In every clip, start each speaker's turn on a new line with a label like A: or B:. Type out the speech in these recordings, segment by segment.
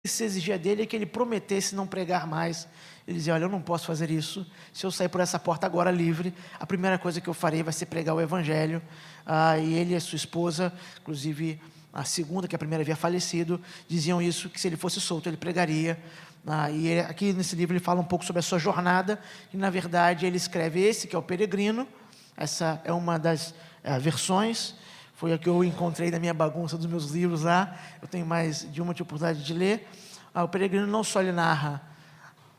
A: se exigia dele é que ele prometesse não pregar mais. Ele dizia: olha, eu não posso fazer isso. Se eu sair por essa porta agora livre, a primeira coisa que eu farei vai ser pregar o evangelho. E ele e a sua esposa, inclusive a segunda, que a primeira havia falecido, diziam isso, que se ele fosse solto ele pregaria. E ele, aqui nesse livro ele fala um pouco sobre a sua jornada, e na verdade ele escreve esse, que é o Peregrino. Essa é uma das versões, foi a que eu encontrei na minha bagunça dos meus livros lá. Eu tenho mais de uma oportunidade de ler. O Peregrino não só lhe narra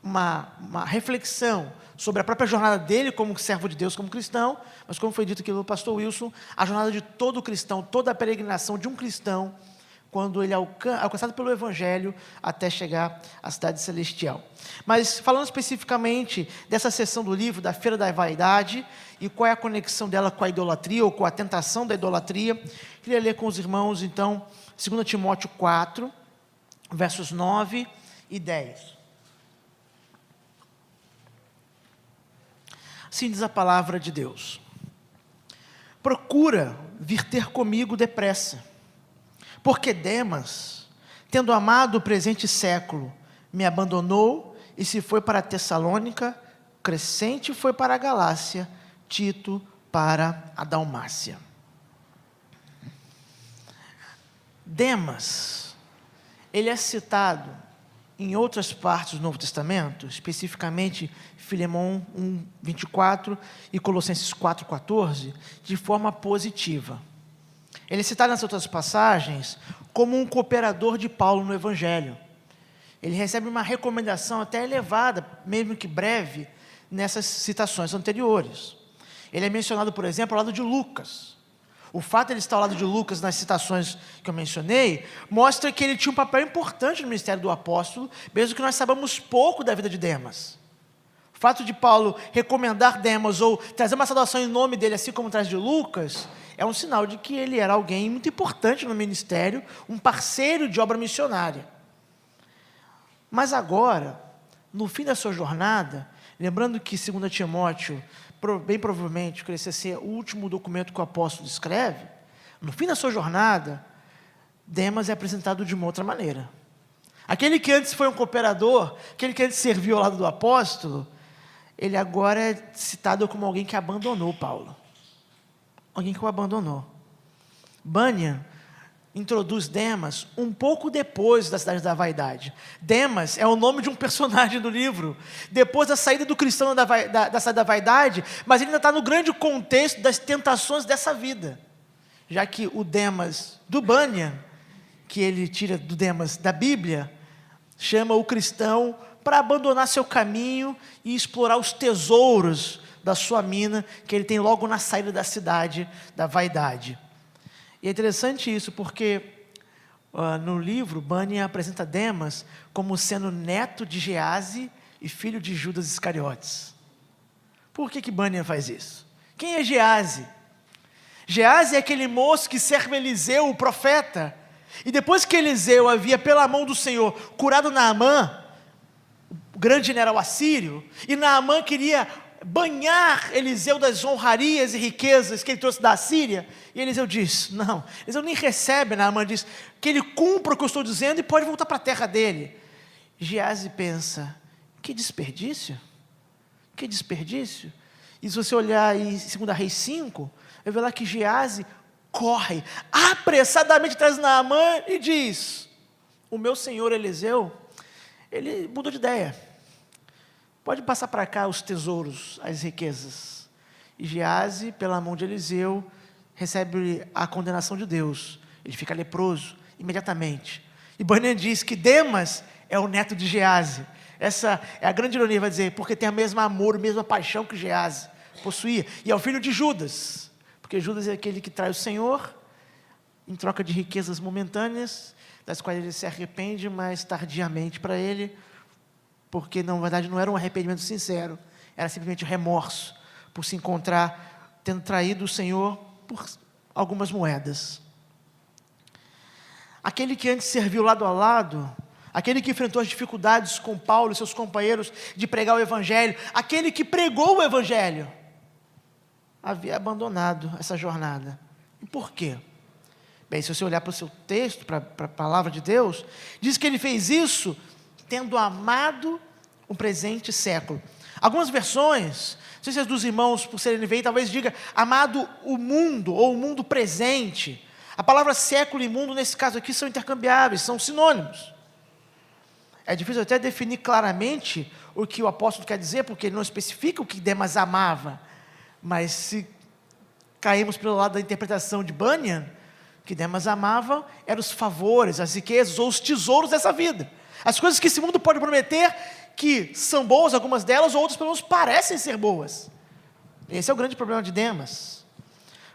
A: uma reflexão sobre a própria jornada dele como servo de Deus, como cristão, mas como foi dito aqui pelo pastor Wilson, a jornada de todo cristão, toda a peregrinação de um cristão, quando ele é alcançado pelo Evangelho até chegar à cidade celestial. Mas falando especificamente dessa seção do livro, da Feira da Vaidade, e qual é a conexão dela com a idolatria, ou com a tentação da idolatria, queria ler com os irmãos, então, 2 Timóteo 4, versos 9 e 10. Assim diz a palavra de Deus: procura vir ter comigo depressa, porque Demas, tendo amado o presente século, me abandonou e se foi para Tessalônica, Crescente foi para a Galácia, Tito para a Dalmácia. Demas, ele é citado em outras partes do Novo Testamento, especificamente Filemão 1:24 e Colossenses 4:14, de forma positiva. Ele é citado nessas outras passagens como um cooperador de Paulo no Evangelho. Ele recebe uma recomendação até elevada, mesmo que breve, nessas citações anteriores. Ele é mencionado, por exemplo, ao lado de Lucas. O fato de ele estar ao lado de Lucas nas citações que eu mencionei, mostra que ele tinha um papel importante no ministério do apóstolo, mesmo que nós saibamos pouco da vida de Demas. O fato de Paulo recomendar Demas, ou trazer uma saudação em nome dele, assim como traz de Lucas, é um sinal de que ele era alguém muito importante no ministério, um parceiro de obra missionária. Mas agora, no fim da sua jornada, lembrando que 2 Timóteo, bem provavelmente, que esse ser o último documento que o apóstolo escreve, no fim da sua jornada, Demas é apresentado de uma outra maneira. Aquele que antes foi um cooperador, aquele que antes serviu ao lado do apóstolo, ele agora é citado como alguém que abandonou Paulo. Alguém que o abandonou. Bunyan introduz Demas um pouco depois da Cidade da Vaidade. Demas é o nome de um personagem do livro, depois da saída do cristão da Cidade da Vaidade, mas ele ainda está no grande contexto das tentações dessa vida, já que o Demas do Bunyan, que ele tira do Demas da Bíblia, chama o cristão para abandonar seu caminho e explorar os tesouros da sua mina, que ele tem logo na saída da cidade da vaidade. E é interessante isso, porque no livro, Bunyan apresenta Demas como sendo neto de Gease e filho de Judas Iscariotes. Por que Bunyan faz isso? Quem é Gease? Gease é aquele moço que serve Eliseu, o profeta, e depois que Eliseu havia, pela mão do Senhor, curado Naamã, o grande general assírio, e Naamã queria banhar Eliseu das honrarias e riquezas que ele trouxe da Síria, e Eliseu diz: não, Eliseu nem recebe. Naamã diz que ele cumpra o que eu estou dizendo e pode voltar para a terra dele. Gease pensa: que desperdício, que desperdício. E se você olhar em 2 Reis 5, vai ver lá que Gease corre apressadamente atrás de Naamã e diz: o meu senhor Eliseu, ele mudou de ideia, pode passar para cá os tesouros, as riquezas. E Gease, pela mão de Eliseu, recebe a condenação de Deus. Ele fica leproso imediatamente. E Bunyan diz que Demas é o neto de Gease. Essa é a grande ironia, vai dizer, porque tem o mesmo amor, a mesma paixão que Gease possuía. E é o filho de Judas, porque Judas é aquele que trai o Senhor em troca de riquezas momentâneas, das quais ele se arrepende, mas tardiamente para ele, porque na verdade não era um arrependimento sincero, era simplesmente remorso por se encontrar tendo traído o Senhor por algumas moedas. Aquele que antes serviu lado a lado, aquele que enfrentou as dificuldades com Paulo e seus companheiros de pregar o Evangelho, aquele que pregou o Evangelho, havia abandonado essa jornada. E por quê? Bem, se você olhar para o seu texto, para a palavra de Deus, diz que ele fez isso tendo amado o presente século. Algumas versões, não sei se as dos irmãos, por serem NVI, talvez diga amado o mundo, ou o mundo presente. A palavra século e mundo, nesse caso aqui, são intercambiáveis, são sinônimos. É difícil até definir claramente o que o apóstolo quer dizer, porque ele não especifica o que Demas amava. Mas se caímos pelo lado da interpretação de Bunyan, o que Demas amava eram os favores, as riquezas ou os tesouros dessa vida. As coisas que esse mundo pode prometer, que são boas, algumas delas, ou outras pelo menos parecem ser boas. Esse é o grande problema de Demas.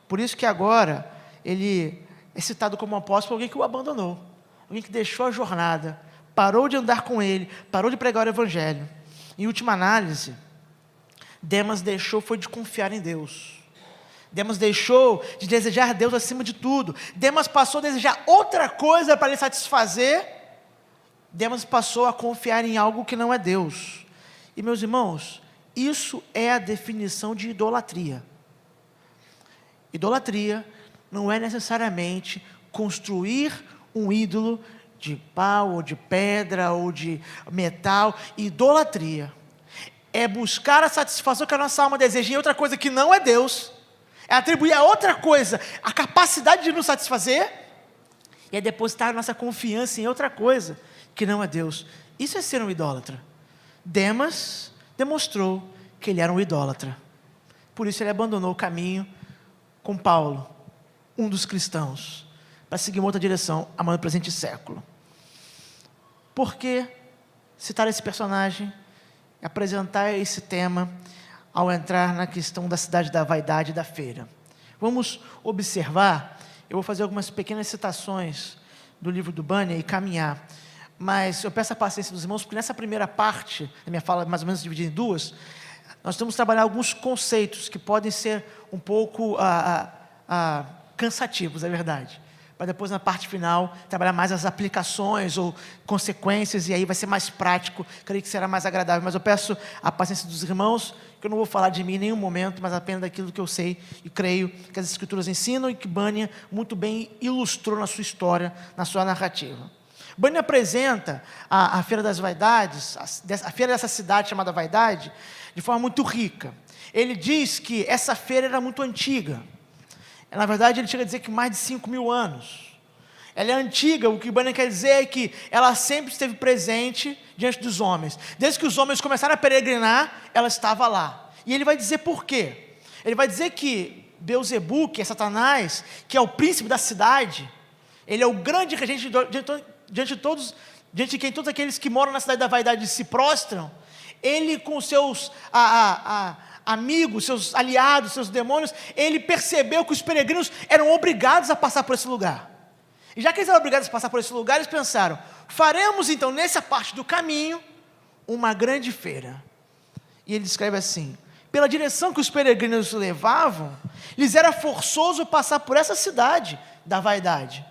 A: Por isso que agora ele é citado como apóstolo por alguém que o abandonou, alguém que deixou a jornada, parou de andar com ele, parou de pregar o evangelho. Em última análise, Demas deixou foi de confiar em Deus. Demas deixou de desejar Deus acima de tudo. Demas passou a desejar outra coisa para lhe satisfazer. Demas passou a confiar em algo que não é Deus. E meus irmãos, isso é a definição de idolatria. Idolatria não é necessariamente construir um ídolo de pau, ou de pedra, ou de metal. Idolatria é buscar a satisfação que a nossa alma deseja em outra coisa que não é Deus, é atribuir a outra coisa a capacidade de nos satisfazer, e é depositar a nossa confiança em outra coisa que não é Deus. Isso é ser um idólatra. Demas demonstrou que ele era um idólatra. Por isso ele abandonou o caminho com Paulo, um dos cristãos, para seguir uma outra direção, amando o presente século. Por que citar esse personagem, apresentar esse tema, ao entrar na questão da cidade da vaidade e da feira? Vamos observar, eu vou fazer algumas pequenas citações do livro do Bunyan e caminhar, mas eu peço a paciência dos irmãos, porque nessa primeira parte, a minha fala mais ou menos dividida em duas, nós temos que trabalhar alguns conceitos que podem ser um pouco cansativos, é verdade, para depois na parte final trabalhar mais as aplicações ou consequências, e aí vai ser mais prático, creio que será mais agradável. Mas eu peço a paciência dos irmãos, que eu não vou falar de mim em nenhum momento, mas apenas daquilo que eu sei e creio que as Escrituras ensinam e que Bunyan muito bem ilustrou na sua história, na sua narrativa. Bunyan apresenta a Feira das Vaidades, a feira dessa cidade chamada Vaidade, de forma muito rica. Ele diz que essa feira era muito antiga. Na verdade, ele chega a dizer que mais de 5.000 anos. Ela é antiga, o que Bunyan quer dizer é que ela sempre esteve presente diante dos homens. Desde que os homens começaram a peregrinar, ela estava lá. E ele vai dizer por quê. Ele vai dizer que Beelzebu, que é Satanás, que é o príncipe da cidade, ele é o grande regente diante de quem todos aqueles que moram na cidade da vaidade se prostram. Ele com seus amigos, seus aliados, seus demônios, ele percebeu que os peregrinos eram obrigados a passar por esse lugar. E já que eles eram obrigados a passar por esse lugar, eles pensaram, faremos então nessa parte do caminho uma grande feira. E ele descreve assim: pela direção que os peregrinos levavam, lhes era forçoso passar por essa cidade da vaidade.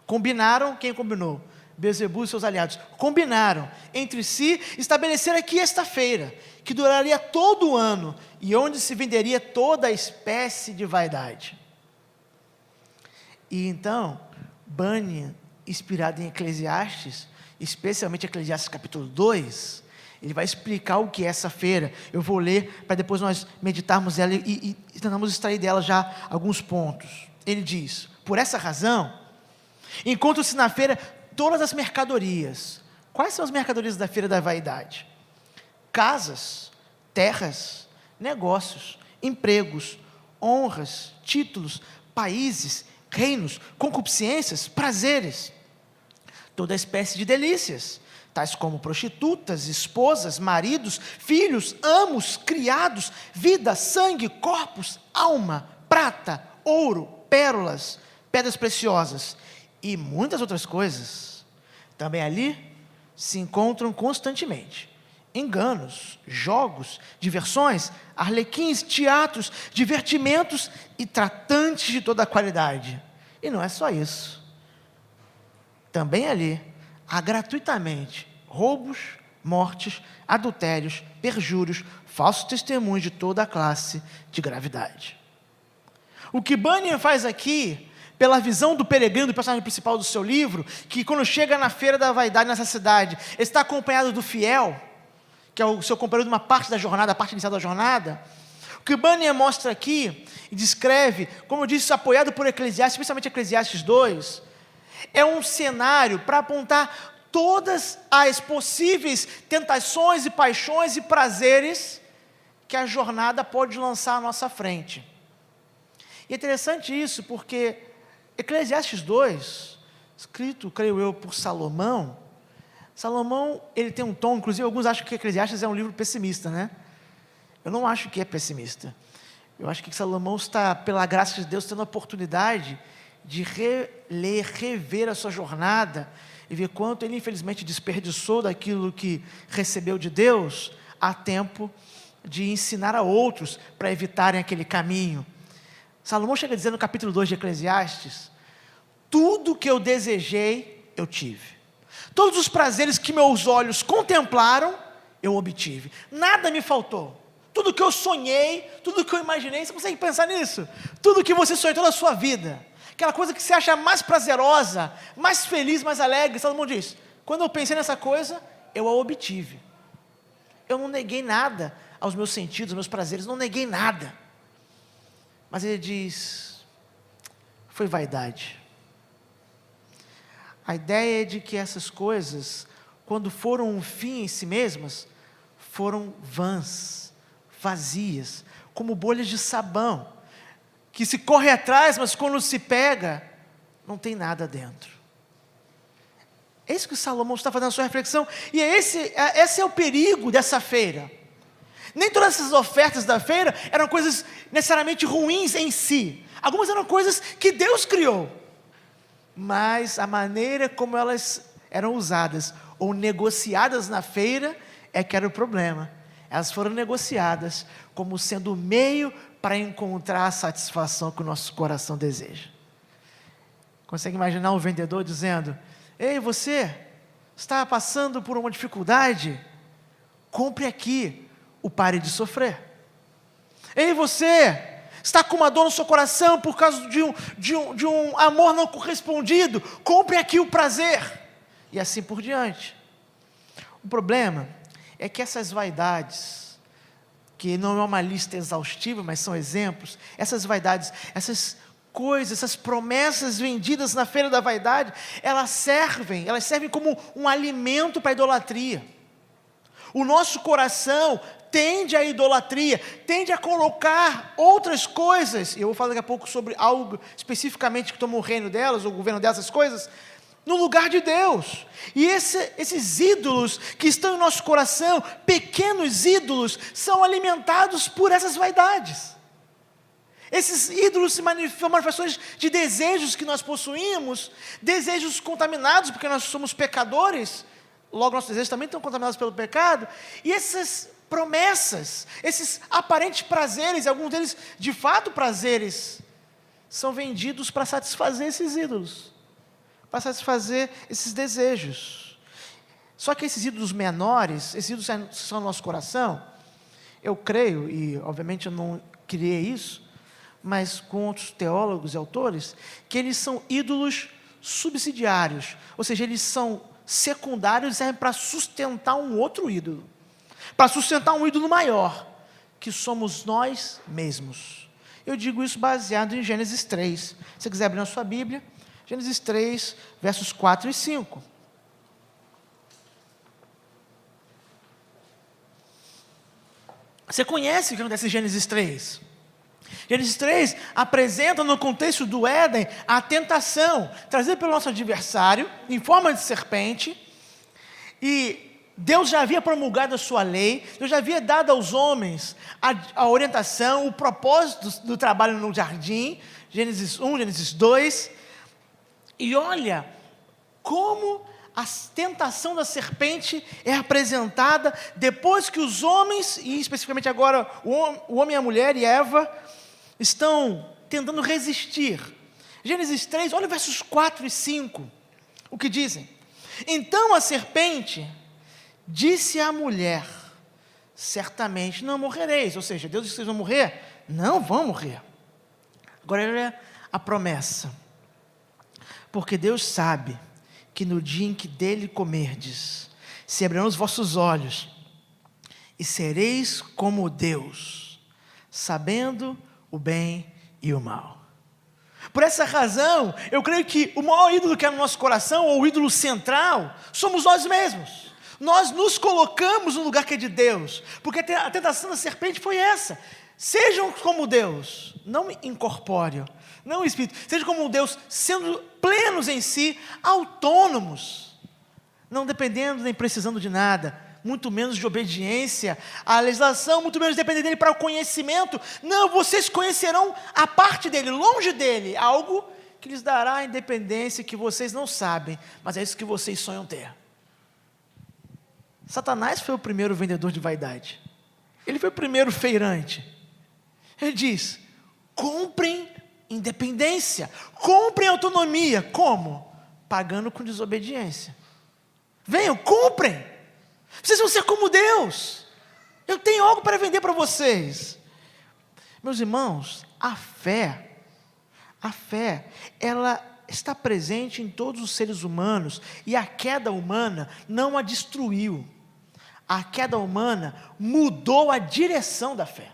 A: Combinaram, quem combinou? Beelzebu e seus aliados combinaram entre si estabelecer aqui esta feira, que duraria todo o ano, e onde se venderia toda a espécie de vaidade. E então, Bunyan, inspirado em Eclesiastes, especialmente Eclesiastes capítulo 2, ele vai explicar o que é essa feira. Eu vou ler, para depois nós meditarmos ela e tentamos extrair dela já alguns pontos. Ele diz: por essa razão, encontram-se na feira todas as mercadorias. Quais são as mercadorias da feira da vaidade? Casas, terras, negócios, empregos, honras, títulos, países, reinos, concupiscências, prazeres, toda espécie de delícias, tais como prostitutas, esposas, maridos, filhos, amos, criados, vida, sangue, corpos, alma, prata, ouro, pérolas, pedras preciosas e muitas outras coisas. Também ali se encontram constantemente enganos, jogos, diversões, arlequins, teatros, divertimentos e tratantes de toda a qualidade. E não é só isso. Também ali há gratuitamente roubos, mortes, adultérios, perjúrios, falsos testemunhos de toda a classe de gravidade. O que Bunyan faz aqui, pela visão do peregrino, do personagem principal do seu livro, que quando chega na feira da vaidade nessa cidade, ele está acompanhado do fiel, que é o seu companheiro de uma parte da jornada, a parte inicial da jornada. O que Bunyan mostra aqui e descreve, como eu disse, apoiado por Eclesiastes, especialmente Eclesiastes 2, é um cenário para apontar todas as possíveis tentações e paixões e prazeres que a jornada pode lançar à nossa frente. E é interessante isso, porque Eclesiastes 2, escrito, creio eu, por Salomão, ele tem um tom, inclusive alguns acham que Eclesiastes é um livro pessimista, né? Eu não acho que é pessimista. Eu acho que Salomão está, pela graça de Deus, tendo a oportunidade de reler, rever a sua jornada e ver quanto ele infelizmente desperdiçou daquilo que recebeu de Deus, a tempo de ensinar a outros para evitarem aquele caminho. Salomão chega a dizer no capítulo 2 de Eclesiastes: tudo que eu desejei, eu tive. Todos os prazeres que meus olhos contemplaram, eu obtive. Nada me faltou. Tudo que eu sonhei, tudo que eu imaginei, você consegue pensar nisso? Tudo que você sonhou toda a sua vida, aquela coisa que você acha mais prazerosa, mais feliz, mais alegre, Salomão diz: quando eu pensei nessa coisa, eu a obtive. Eu não neguei nada aos meus sentidos, aos meus prazeres, não neguei nada. Mas ele diz: foi vaidade. A ideia é de que essas coisas, quando foram um fim em si mesmas, foram vãs, vazias, como bolhas de sabão, que se corre atrás, mas quando se pega, não tem nada dentro. É isso que Salomão está fazendo na sua reflexão, e esse é o perigo dessa feira. Nem todas essas ofertas da feira eram coisas necessariamente ruins em si, algumas eram coisas que Deus criou, mas a maneira como elas eram usadas ou negociadas na feira é que era o problema. Elas foram negociadas como sendo o meio para encontrar a satisfação que o nosso coração deseja. Consegue imaginar um vendedor dizendo: ei, você está passando por uma dificuldade? Compre aqui o Pare de Sofrer. Ei, você está com uma dor no seu coração por causa de um amor não correspondido? Compre aqui o Prazer. E assim por diante. O problema é que essas vaidades, que não é uma lista exaustiva, mas são exemplos, essas vaidades, essas coisas, essas promessas vendidas na feira da vaidade, elas servem como um alimento para a idolatria. O nosso coração tende à idolatria, tende a colocar outras coisas, e eu vou falar daqui a pouco sobre algo especificamente que toma o reino delas, o governo dessas coisas, no lugar de Deus. E esses ídolos que estão em nosso coração, pequenos ídolos, são alimentados por essas vaidades. Esses ídolos são manifestações de desejos que nós possuímos, desejos contaminados, porque nós somos pecadores, logo nossos desejos também estão contaminados pelo pecado, e essas promessas, esses aparentes prazeres, alguns deles de fato prazeres, são vendidos para satisfazer esses ídolos, para satisfazer esses desejos. Só que esses ídolos menores, esses ídolos que são no nosso coração, eu creio, e obviamente eu não criei isso, mas com outros teólogos e autores, que eles são ídolos subsidiários, ou seja, eles são secundários e servem para sustentar um outro ídolo, para sustentar um ídolo maior, que somos nós mesmos. Eu digo isso baseado em Gênesis 3. Se você quiser abrir na sua Bíblia, Gênesis 3, versos 4 e 5. Você conhece o que acontece em Gênesis 3? Gênesis 3 apresenta no contexto do Éden a tentação trazida pelo nosso adversário em forma de serpente, e Deus já havia promulgado a sua lei, Deus já havia dado aos homens a orientação, o propósito do trabalho no jardim, Gênesis 1, Gênesis 2, e olha como a tentação da serpente é apresentada depois que os homens, e especificamente agora o homem e a mulher e Eva, estão tentando resistir. Gênesis 3, olha versos 4 e 5, o que dizem: então a serpente disse à mulher: certamente não morrereis. Ou seja, Deus disse que vocês vão morrer? Não vão morrer. Agora olha a promessa: Porque Deus sabe que no dia em que dele comerdes, se abrirão os vossos olhos, e sereis como Deus, sabendo o bem e o mal. Por essa razão, eu creio que o maior ídolo que é no nosso coração, ou o ídolo central, somos nós mesmos. Nós nos colocamos no lugar que é de Deus, porque a tentação da serpente foi essa: sejam como Deus, não incorpóreo, não espírito, sejam como Deus, sendo plenos em si, autônomos, não dependendo nem precisando de nada, muito menos de obediência à legislação, muito menos depender dele para o conhecimento. Não, vocês conhecerão a parte dele, longe dele, algo que lhes dará a independência que vocês não sabem, mas é isso que vocês sonham ter. Satanás foi o primeiro vendedor de vaidade, ele foi o primeiro feirante. Ele diz: comprem independência, comprem autonomia. Como? Pagando com desobediência. Venham, comprem, vocês vão ser como Deus, eu tenho algo para vender para vocês. Meus irmãos, a fé, ela está presente em todos os seres humanos, e a queda humana não a destruiu. A queda humana mudou a direção da fé.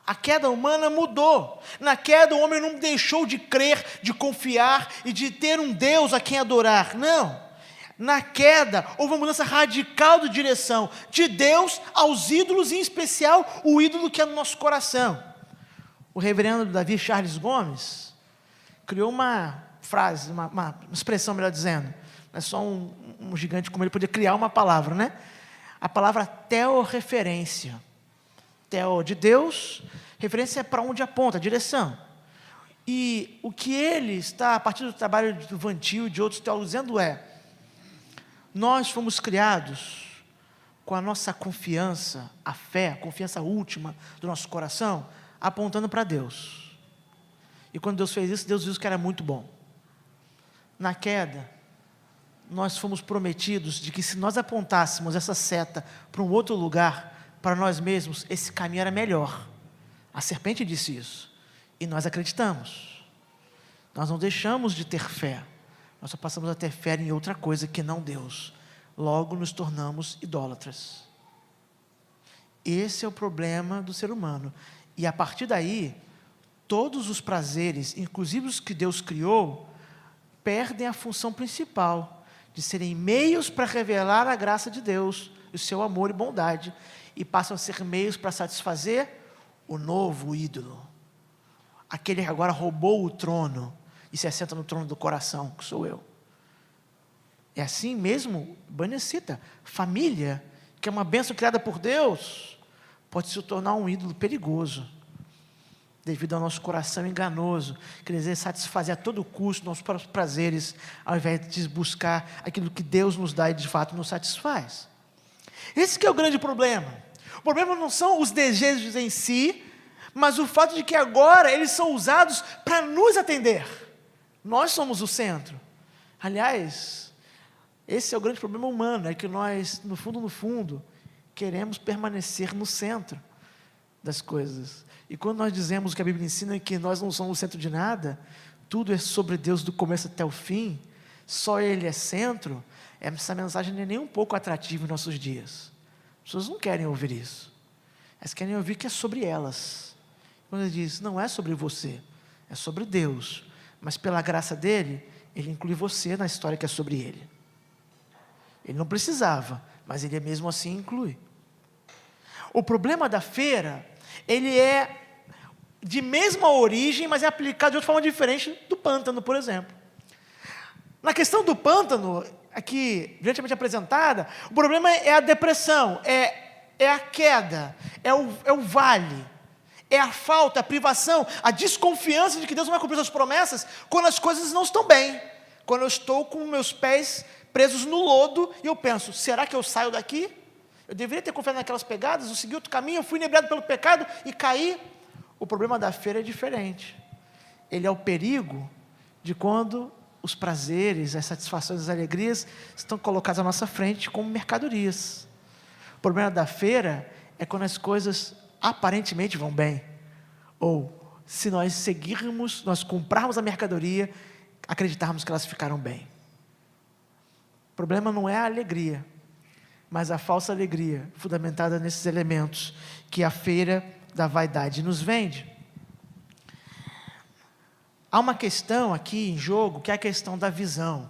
A: A queda humana mudou. Na queda o homem não deixou de crer, de confiar e de ter um Deus a quem adorar. Não. Na queda houve uma mudança radical de direção, de Deus aos ídolos, em especial o ídolo que é no nosso coração. O reverendo Davi Charles Gomes criou uma frase, uma expressão, melhor dizendo. Não é só um gigante como ele podia criar uma palavra, né? A palavra teorreferência. Teo de Deus, referência é para onde aponta, a direção. E o que ele está, a partir do trabalho do Vantil e de outros teólogos, dizendo é: nós fomos criados com a nossa confiança, a fé, a confiança última do nosso coração, apontando para Deus. E quando Deus fez isso, Deus viu que era muito bom. Na queda, nós fomos prometidos de que se nós apontássemos essa seta para um outro lugar, para nós mesmos, esse caminho era melhor. A serpente disse isso, e nós acreditamos. Nós não deixamos de ter fé, nós só passamos a ter fé em outra coisa que não Deus. Logo nos tornamos idólatras. Esse é o problema do ser humano. E a partir daí, todos os prazeres, inclusive os que Deus criou, perdem a função principal de serem meios para revelar a graça de Deus, o seu amor e bondade, e passam a ser meios para satisfazer o novo ídolo, aquele que agora roubou o trono e se assenta no trono do coração, que sou eu. É assim mesmo, Bunyan cita, família, que é uma bênção criada por Deus, pode se tornar um ídolo perigoso, devido ao nosso coração enganoso, quer dizer, satisfazer a todo custo nossos próprios prazeres, ao invés de buscar aquilo que Deus nos dá e de fato nos satisfaz. Esse que é o grande problema. O problema não são os desejos em si, mas o fato de que agora eles são usados para nos atender. Nós somos o centro. Aliás, esse é o grande problema humano, é que nós, no fundo, queremos permanecer no centro das coisas. E quando nós dizemos que a Bíblia ensina que nós não somos o centro de nada, tudo é sobre Deus do começo até o fim, só Ele é centro, essa mensagem não é nem um pouco atrativa em nossos dias. As pessoas não querem ouvir isso. Elas querem ouvir que é sobre elas. Quando Ele diz, não é sobre você, é sobre Deus, mas pela graça dEle, Ele inclui você na história que é sobre Ele. Ele não precisava, mas Ele mesmo assim inclui. O problema da feira, ele é de mesma origem, mas é aplicado de outra forma diferente do pântano, por exemplo. Na questão do pântano, aqui brilhantemente apresentada, o problema é a depressão, é a queda, é o vale, é a falta, a privação, a desconfiança de que Deus não vai cumprir suas promessas quando as coisas não estão bem, quando eu estou com meus pés presos no lodo e eu penso, será que eu saio daqui? Eu deveria ter confiado naquelas pegadas, eu segui outro caminho, eu fui inebriado pelo pecado e caí. O problema da feira é diferente. Ele é o perigo de quando os prazeres, as satisfações, as alegrias estão colocadas à nossa frente como mercadorias. O problema da feira é quando as coisas aparentemente vão bem. Ou, se nós seguirmos, nós comprarmos a mercadoria, acreditarmos que elas ficaram bem. O problema não é a alegria, mas a falsa alegria, fundamentada nesses elementos que a feira da vaidade nos vende. Há uma questão aqui em jogo, que é a questão da visão.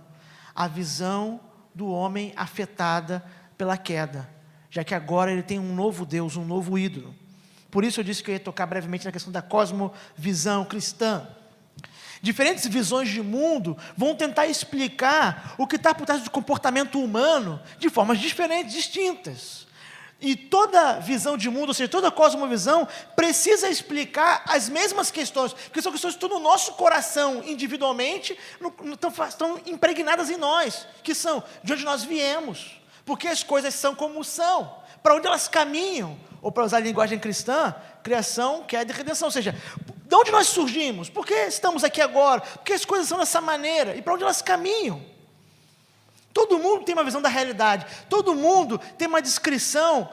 A: A visão do homem afetada pela queda, já que agora ele tem um novo Deus, um novo ídolo. Por isso eu disse que eu ia tocar brevemente na questão da cosmovisão cristã. Diferentes visões de mundo vão tentar explicar o que está por trás do comportamento humano de formas diferentes, distintas. E toda visão de mundo, ou seja, toda cosmovisão, precisa explicar as mesmas questões, porque são questões que estão no nosso coração, individualmente, estão impregnadas em nós, que são de onde nós viemos, porque as coisas são como são, para onde elas caminham, ou para usar a linguagem cristã, criação, queda e redenção, ou seja, de onde nós surgimos, por que estamos aqui agora, por que as coisas são dessa maneira, e para onde elas caminham. Todo mundo tem uma visão da realidade, todo mundo tem uma descrição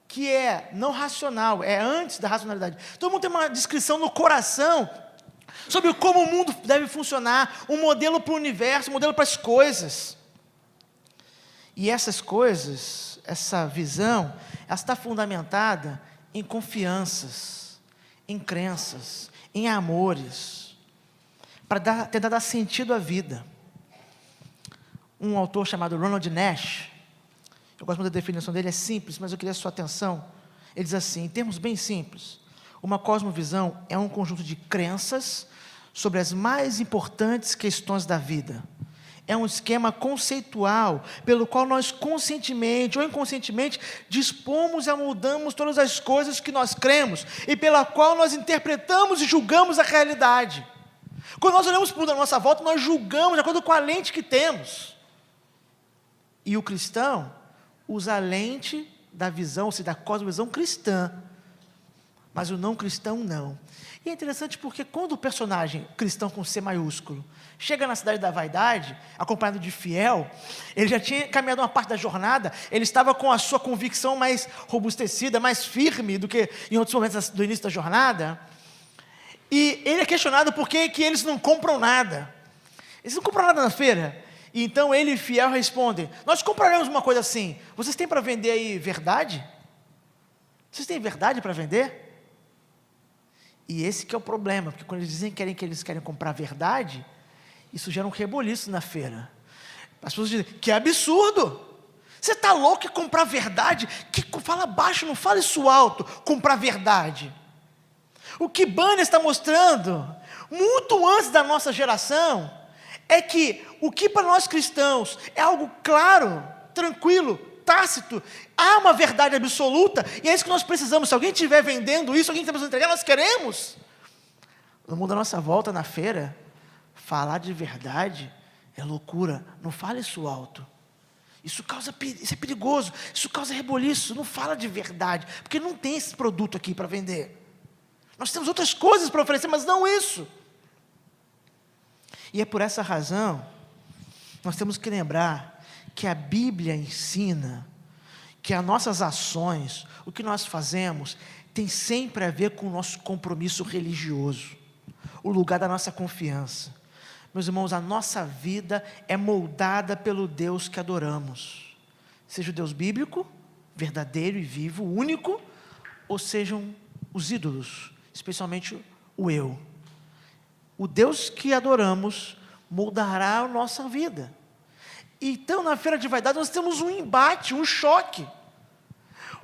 A: que é não racional, é antes da racionalidade. Todo mundo tem uma descrição no coração sobre como o mundo deve funcionar, um modelo para o universo, um modelo para as coisas. E essas coisas, essa visão, ela está fundamentada em confianças, em crenças, em amores, para tentar dar sentido à vida. Um autor chamado Ronald Nash, eu gosto muito da definição dele, é simples, mas eu queria a sua atenção. Ele diz assim, em termos bem simples, uma cosmovisão é um conjunto de crenças sobre as mais importantes questões da vida. É um esquema conceitual pelo qual nós conscientemente ou inconscientemente dispomos e amoldamos todas as coisas que nós cremos e pela qual nós interpretamos e julgamos a realidade. Quando nós olhamos para a nossa volta, nós julgamos de acordo com a lente que temos. E o cristão usa a lente da visão, ou seja, da cosmovisão cristã, mas o não cristão não. E é interessante porque quando o personagem cristão com C maiúsculo chega na cidade da vaidade, acompanhado de fiel, ele já tinha caminhado uma parte da jornada, ele estava com a sua convicção mais robustecida, mais firme do que em outros momentos do início da jornada, e ele é questionado por que eles não compram nada. Eles não compram nada na feira. E então ele, fiel, responde, nós compraremos uma coisa assim, vocês têm para vender aí verdade? Vocês têm verdade para vender? E esse que é o problema, porque quando eles dizem que eles querem comprar verdade, isso gera um reboliço na feira. As pessoas dizem, que absurdo! Você está louco em comprar verdade? Fala baixo, não fala isso alto, comprar verdade. O que Banner está mostrando, muito antes da nossa geração, é que o que para nós cristãos é algo claro, tranquilo, tácito, há uma verdade absoluta, e é isso que nós precisamos. Se alguém estiver vendendo isso, alguém está precisando entregar, nós queremos. No mundo da nossa volta, na feira, falar de verdade é loucura, não fale isso alto. Isso é perigoso, isso causa reboliço, não fala de verdade, porque não tem esse produto aqui para vender. Nós temos outras coisas para oferecer, mas não isso. E é por essa razão, nós temos que lembrar que a Bíblia ensina que as nossas ações, o que nós fazemos, tem sempre a ver com o nosso compromisso religioso, o lugar da nossa confiança. Meus irmãos, a nossa vida é moldada pelo Deus que adoramos, seja o Deus bíblico, verdadeiro e vivo, único, ou sejam os ídolos, especialmente o eu. O Deus que adoramos moldará a nossa vida. Então, na feira de vaidade, nós temos um embate, um choque.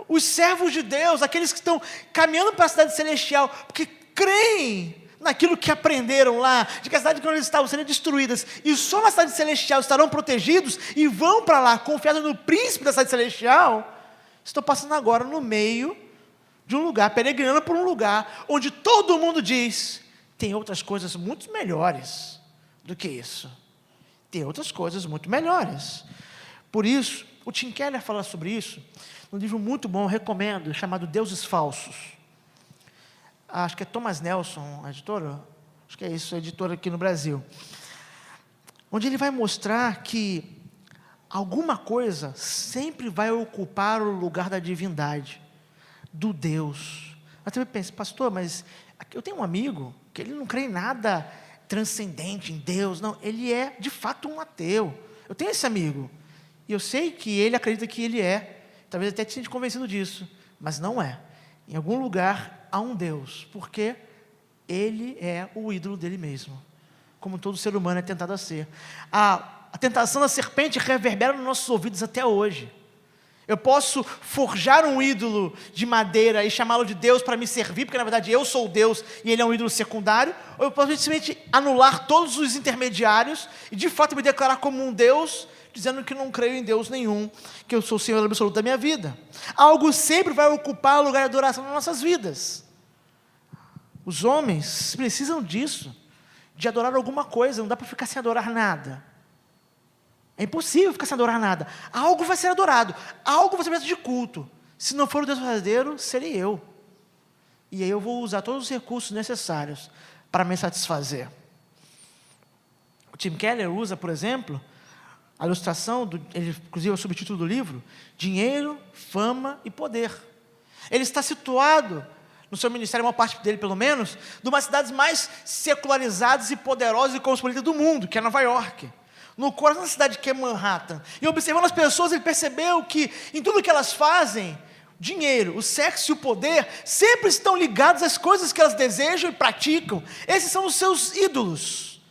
A: Os servos de Deus, aqueles que estão caminhando para a cidade celestial, porque creem naquilo que aprenderam lá, de que a cidade que eles estavam sendo destruídas, e só na cidade celestial estarão protegidos, e vão para lá, confiados no príncipe da cidade celestial, estão passando agora no meio de um lugar, peregrinando por um lugar, onde todo mundo diz, tem outras coisas muito melhores do que isso. Tem outras coisas muito melhores. Por isso, o Tim Keller fala sobre isso, num livro muito bom, eu recomendo, chamado Deuses Falsos. Acho que é Thomas Nelson, a editora, acho que é isso, a editora aqui no Brasil. Onde ele vai mostrar que alguma coisa sempre vai ocupar o lugar da divindade, do Deus. Mas também pensa, pastor, mas eu tenho um amigo que ele não crê em nada transcendente em Deus. Não, ele é de fato um ateu. Eu tenho esse amigo, e eu sei que ele acredita que ele é, talvez até te sinta convencido disso, mas não é. Em algum lugar há um Deus, porque ele é o ídolo dele mesmo, como todo ser humano é tentado a ser. A tentação da serpente reverbera nos nossos ouvidos até hoje. Eu posso forjar um ídolo de madeira e chamá-lo de Deus para me servir, porque na verdade eu sou Deus e ele é um ídolo secundário, ou eu posso simplesmente anular todos os intermediários e de fato me declarar como um Deus, dizendo que não creio em Deus nenhum, que eu sou o Senhor absoluto da minha vida. Algo sempre vai ocupar o lugar de adoração nas nossas vidas. Os homens precisam disso, de adorar alguma coisa, não dá para ficar sem adorar nada. É impossível ficar sem adorar nada. Algo vai ser adorado, algo vai ser objeto de culto. Se não for o Deus verdadeiro, serei eu. E aí eu vou usar todos os recursos necessários para me satisfazer. O Tim Keller usa, por exemplo, a ilustração, inclusive o subtítulo do livro, dinheiro, fama e poder. Ele está situado, no seu ministério, uma parte dele pelo menos, de uma das cidades mais secularizadas e poderosas e cosmopolitas do mundo, que é Nova York. No coração da cidade que é Manhattan. E observando as pessoas, ele percebeu que em tudo que elas fazem, dinheiro, o sexo e o poder sempre estão ligados às coisas que elas desejam e praticam. Esses são os seus ídolos,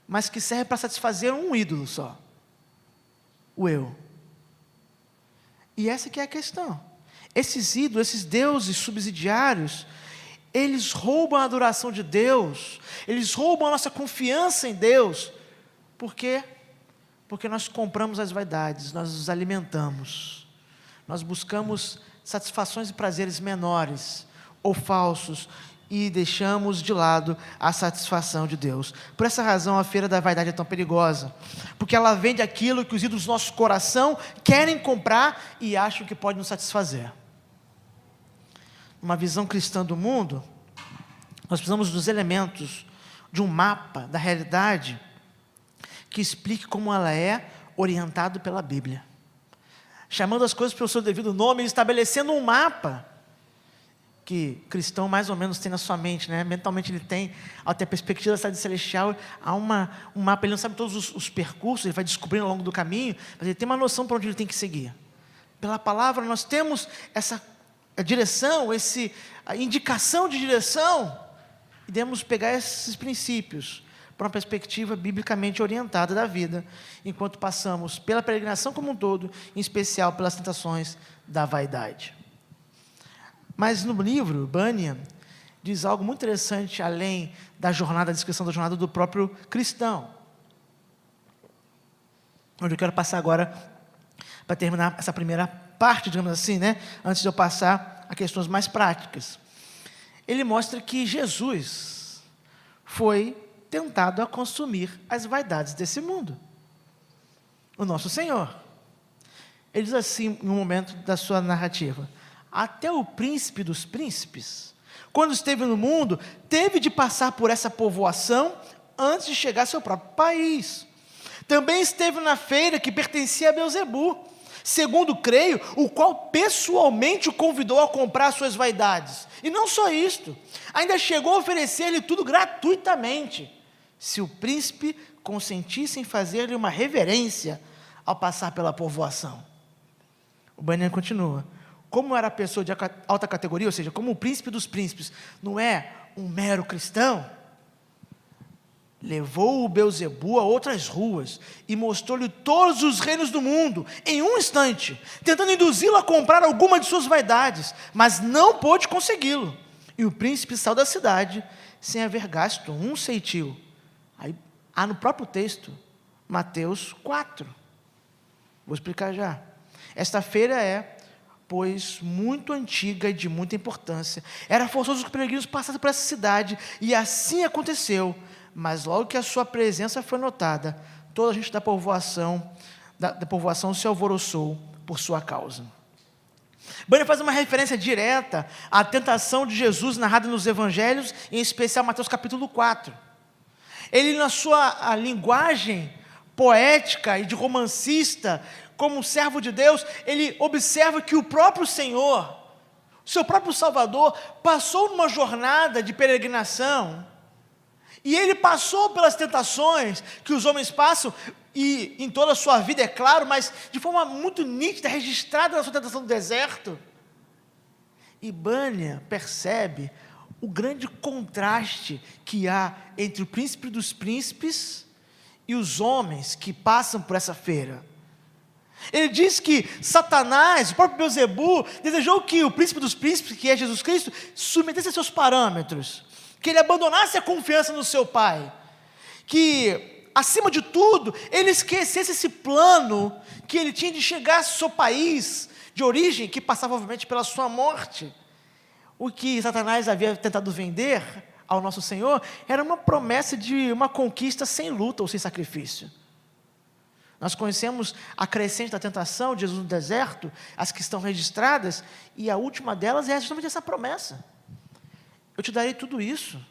A: mas que servem para satisfazer um ídolo só: o eu. E essa que é a questão. Esses ídolos, esses deuses subsidiários, eles roubam a adoração de Deus, eles roubam a nossa confiança em Deus. Por quê? Porque nós compramos as vaidades, nós os alimentamos, nós buscamos satisfações e prazeres menores ou falsos e deixamos de lado a satisfação de Deus. Por essa razão a feira da vaidade é tão perigosa, porque ela vende aquilo que os ídolos do nosso coração querem comprar e acham que pode nos satisfazer. Uma visão cristã do mundo, nós precisamos dos elementos de um mapa da realidade que explique como ela é, orientado pela Bíblia, chamando as coisas pelo seu devido nome, estabelecendo um mapa que cristão mais ou menos tem na sua mente, né? Mentalmente ele tem, ao ter a perspectiva da cidade celestial, há um mapa, ele não sabe todos os percursos, ele vai descobrindo ao longo do caminho, mas ele tem uma noção para onde ele tem que seguir. Pela palavra nós temos essa direção, a indicação de direção, e devemos pegar esses princípios para uma perspectiva biblicamente orientada da vida, enquanto passamos pela peregrinação como um todo, em especial pelas tentações da vaidade. Mas no livro, Bunyan diz algo muito interessante, além da jornada, da descrição da jornada do próprio cristão, onde eu quero passar agora, para terminar essa primeira parte, digamos assim, né? Antes de eu passar a questões mais práticas. Ele mostra que Jesus foi tentado a consumir as vaidades desse mundo. O nosso Senhor. Ele diz assim, em um momento da sua narrativa: até o príncipe dos príncipes, quando esteve no mundo, teve de passar por essa povoação antes de chegar ao seu próprio país. Também esteve na feira que pertencia a Beelzebu, segundo creio, o qual pessoalmente o convidou a comprar suas vaidades. E não só isto, ainda chegou a oferecer-lhe tudo gratuitamente, se o príncipe consentisse em fazer-lhe uma reverência ao passar pela povoação. O Bunyan continua: como era pessoa de alta categoria, ou seja, como o príncipe dos príncipes não é um mero cristão, levou o Beelzebu a outras ruas e mostrou-lhe todos os reinos do mundo em um instante, tentando induzi-lo a comprar alguma de suas vaidades, mas não pôde consegui-lo. E o príncipe saiu da cidade sem haver gasto um ceitil. Aí há no próprio texto, Mateus 4. Vou explicar já. Esta feira é, pois, muito antiga e de muita importância. Era forçoso que os peregrinos passassem por essa cidade, e assim aconteceu. Mas logo que a sua presença foi notada, toda a gente da povoação se alvoroçou por sua causa. Bunyan faz uma referência direta à tentação de Jesus narrada nos evangelhos, em especial Mateus capítulo 4. Ele, na sua linguagem poética e de romancista, como servo de Deus, ele observa que o próprio Senhor, seu próprio Salvador, passou numa jornada de peregrinação, E ele passou pelas tentações que os homens passam, e em toda a sua vida, é claro, mas de forma muito nítida, registrada na sua tentação do deserto. E Bunyan percebe o grande contraste que há entre o príncipe dos príncipes e os homens que passam por essa feira. Ele diz que Satanás, o próprio Beelzebu, desejou que o príncipe dos príncipes, que é Jesus Cristo, submetesse a seus parâmetros, que ele abandonasse a confiança no seu Pai, que, acima de tudo, ele esquecesse esse plano que ele tinha de chegar ao seu país de origem, que passava, obviamente, pela sua morte. O que Satanás havia tentado vender ao nosso Senhor era uma promessa de uma conquista sem luta ou sem sacrifício. Nós conhecemos a crescente da tentação de Jesus no deserto, as que estão registradas, e a última delas é justamente essa promessa: eu te darei tudo isso,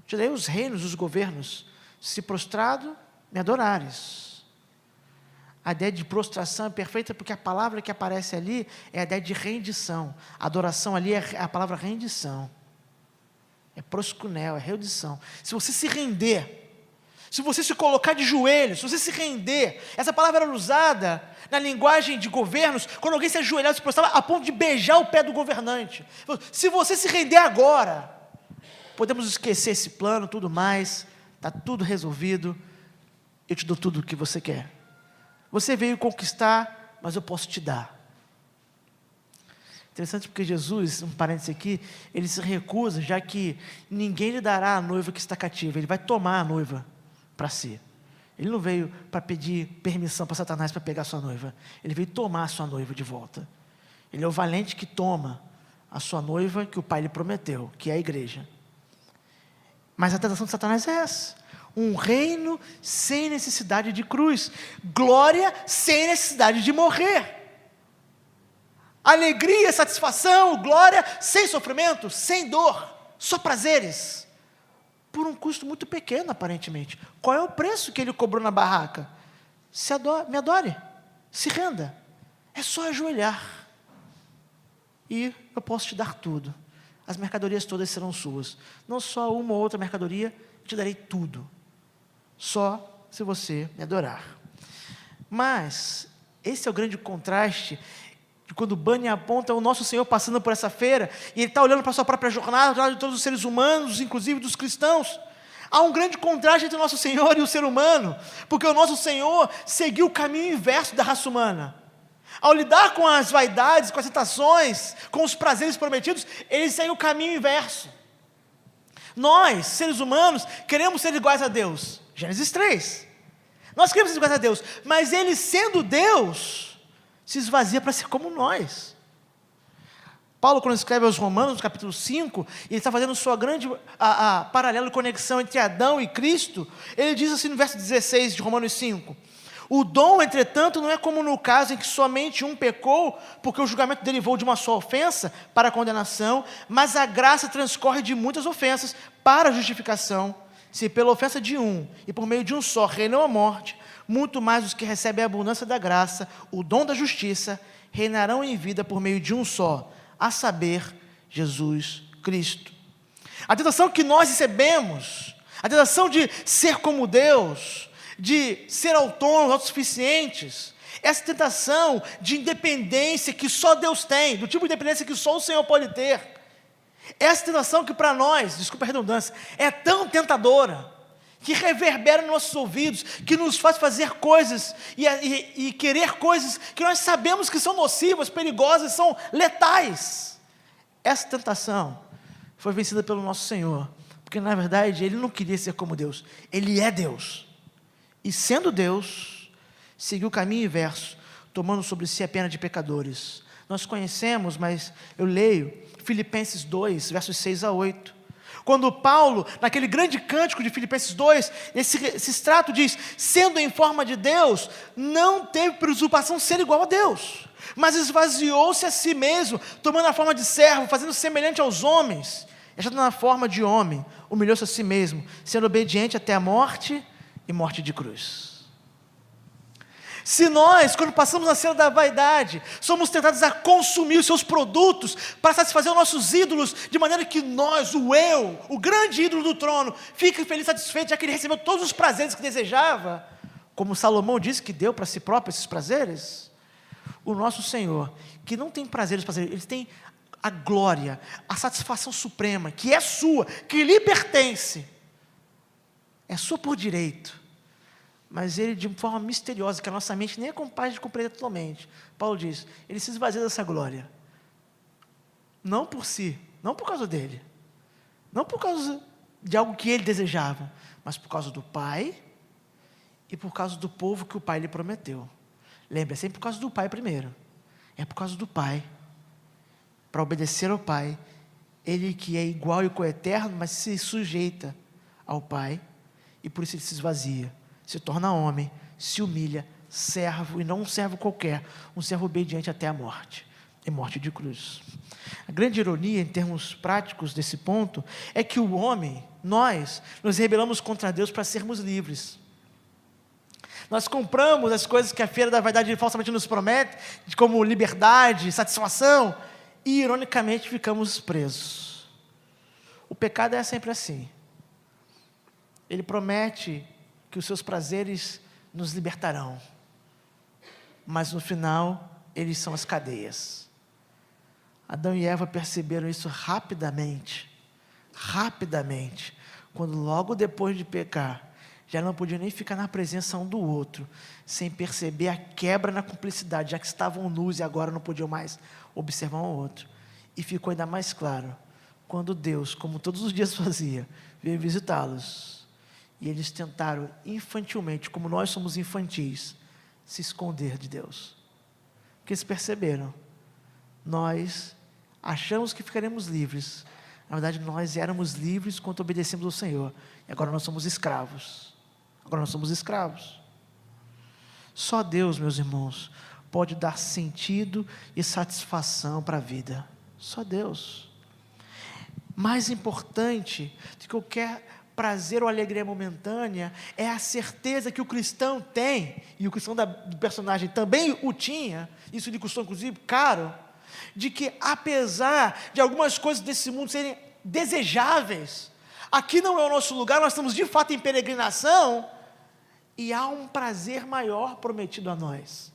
A: te darei os reinos, os governos, se prostrado me adorares. A ideia de prostração é perfeita porque a palavra que aparece ali é a ideia de rendição. A adoração ali é a palavra rendição, é proskunel, é rendição. Se você se render, se você se colocar de joelhos, se você se render, essa palavra era usada na linguagem de governos, quando alguém se ajoelhava, se prostrava a ponto de beijar o pé do governante. Se você se render agora, podemos esquecer esse plano, tudo mais, está tudo resolvido, eu te dou tudo o que você quer. Você veio conquistar, mas eu posso te dar. Interessante porque Jesus, um parênteses aqui, ele se recusa, já que ninguém lhe dará a noiva que está cativa, ele vai tomar a noiva para si. Ele não veio para pedir permissão para Satanás para pegar sua noiva, ele veio tomar a sua noiva de volta. Ele é o valente que toma a sua noiva que o Pai lhe prometeu, que é a igreja. Mas a tentação de Satanás é essa: um reino sem necessidade de cruz, glória sem necessidade de morrer, alegria, satisfação, glória sem sofrimento, sem dor, só prazeres, por um custo muito pequeno aparentemente. Qual é o preço que ele cobrou na barraca? Me adore, se renda, é só ajoelhar, e eu posso te dar tudo. As mercadorias todas serão suas, não só uma ou outra mercadoria, eu te darei tudo, só se você me adorar. Mas esse é o grande contraste de quando Bunyan aponta o nosso Senhor passando por essa feira, e ele está olhando para a sua própria jornada, de todos os seres humanos, inclusive dos cristãos. Há um grande contraste entre o nosso Senhor e o ser humano, porque o nosso Senhor seguiu o caminho inverso da raça humana. Ao lidar com as vaidades, com as tentações, com os prazeres prometidos, ele segue o caminho inverso. Nós, seres humanos, queremos ser iguais a Deus. Gênesis 3. Nós queremos ser iguais a Deus, mas ele, sendo Deus, se esvazia para ser como nós. Paulo, quando escreve aos Romanos, no capítulo 5, ele está fazendo sua grande paralelo e conexão entre Adão e Cristo. Ele diz assim no verso 16 de Romanos 5: o dom, entretanto, não é como no caso em que somente um pecou, porque o julgamento derivou de uma só ofensa para a condenação, mas a graça transcorre de muitas ofensas para a justificação. Se pela ofensa de um, e por meio de um só, reinou a morte, muito mais os que recebem a abundância da graça, o dom da justiça, reinarão em vida por meio de um só, a saber, Jesus Cristo. A tentação que nós recebemos, a tentação de ser como Deus, de ser autônomos, autossuficientes, essa tentação de independência que só Deus tem, do tipo de independência que só o Senhor pode ter, essa tentação que para nós, desculpa a redundância, é tão tentadora, que reverbera nos nossos ouvidos, que nos faz fazer coisas e querer coisas que nós sabemos que são nocivas, perigosas, são letais. Essa tentação foi vencida pelo nosso Senhor, porque na verdade Ele não queria ser como Deus, Ele é Deus. E sendo Deus, seguiu o caminho inverso, tomando sobre si a pena de pecadores. Nós conhecemos, mas eu leio Filipenses 2, versos 6 a 8. Quando Paulo, naquele grande cântico de Filipenses 2, esse extrato diz: sendo em forma de Deus, não teve por usurpação ser igual a Deus, mas esvaziou-se a si mesmo, tomando a forma de servo, fazendo-se semelhante aos homens, achando na forma de homem, humilhou-se a si mesmo, sendo obediente até a morte e morte de cruz. Se nós, quando passamos na cena da vaidade, somos tentados a consumir os seus produtos para satisfazer os nossos ídolos, de maneira que nós, o eu, o grande ídolo do trono, fique feliz e satisfeito, já que ele recebeu todos os prazeres que desejava, como Salomão disse que deu para si próprio esses prazeres, o nosso Senhor, que não tem prazeres, ele tem a glória, a satisfação suprema, que é sua, que lhe pertence, é sua por direito, mas ele, de forma misteriosa, que a nossa mente nem é capaz de compreender totalmente, Paulo diz, ele se esvazia dessa glória, não por si, não por causa dele, não por causa de algo que ele desejava, mas por causa do Pai, e por causa do povo que o Pai lhe prometeu. Lembra, é sempre por causa do Pai primeiro, é por causa do Pai, para obedecer ao Pai, ele que é igual e coeterno, mas se sujeita ao Pai, e por isso ele se esvazia, se torna homem, se humilha, servo, e não um servo qualquer, um servo obediente até a morte, e morte de cruz. A grande ironia, em termos práticos desse ponto, é que o homem, nós, nos rebelamos contra Deus para sermos livres. Nós compramos as coisas que a feira da vaidade falsamente nos promete, como liberdade, satisfação, e ironicamente ficamos presos. O pecado é sempre assim. Ele promete que os seus prazeres nos libertarão, mas no final, eles são as cadeias. Adão e Eva perceberam isso rapidamente, quando logo depois de pecar, já não podiam nem ficar na presença um do outro, sem perceber a quebra na cumplicidade, já que estavam nus e agora não podiam mais observar um ao outro. E ficou ainda mais claro, quando Deus, como todos os dias fazia, veio visitá-los, e eles tentaram infantilmente, como nós somos infantis, se esconder de Deus. Porque eles perceberam, nós achamos que ficaremos livres, na verdade nós éramos livres quando obedecemos ao Senhor, e agora nós somos escravos. Só Deus, meus irmãos, pode dar sentido e satisfação para a vida. Só Deus. Mais importante do que qualquer prazer ou alegria momentânea é a certeza que o cristão tem, e o cristão do personagem também o tinha, isso lhe custou inclusive caro, de que apesar de algumas coisas desse mundo serem desejáveis, aqui não é o nosso lugar, nós estamos de fato em peregrinação, e há um prazer maior prometido a nós.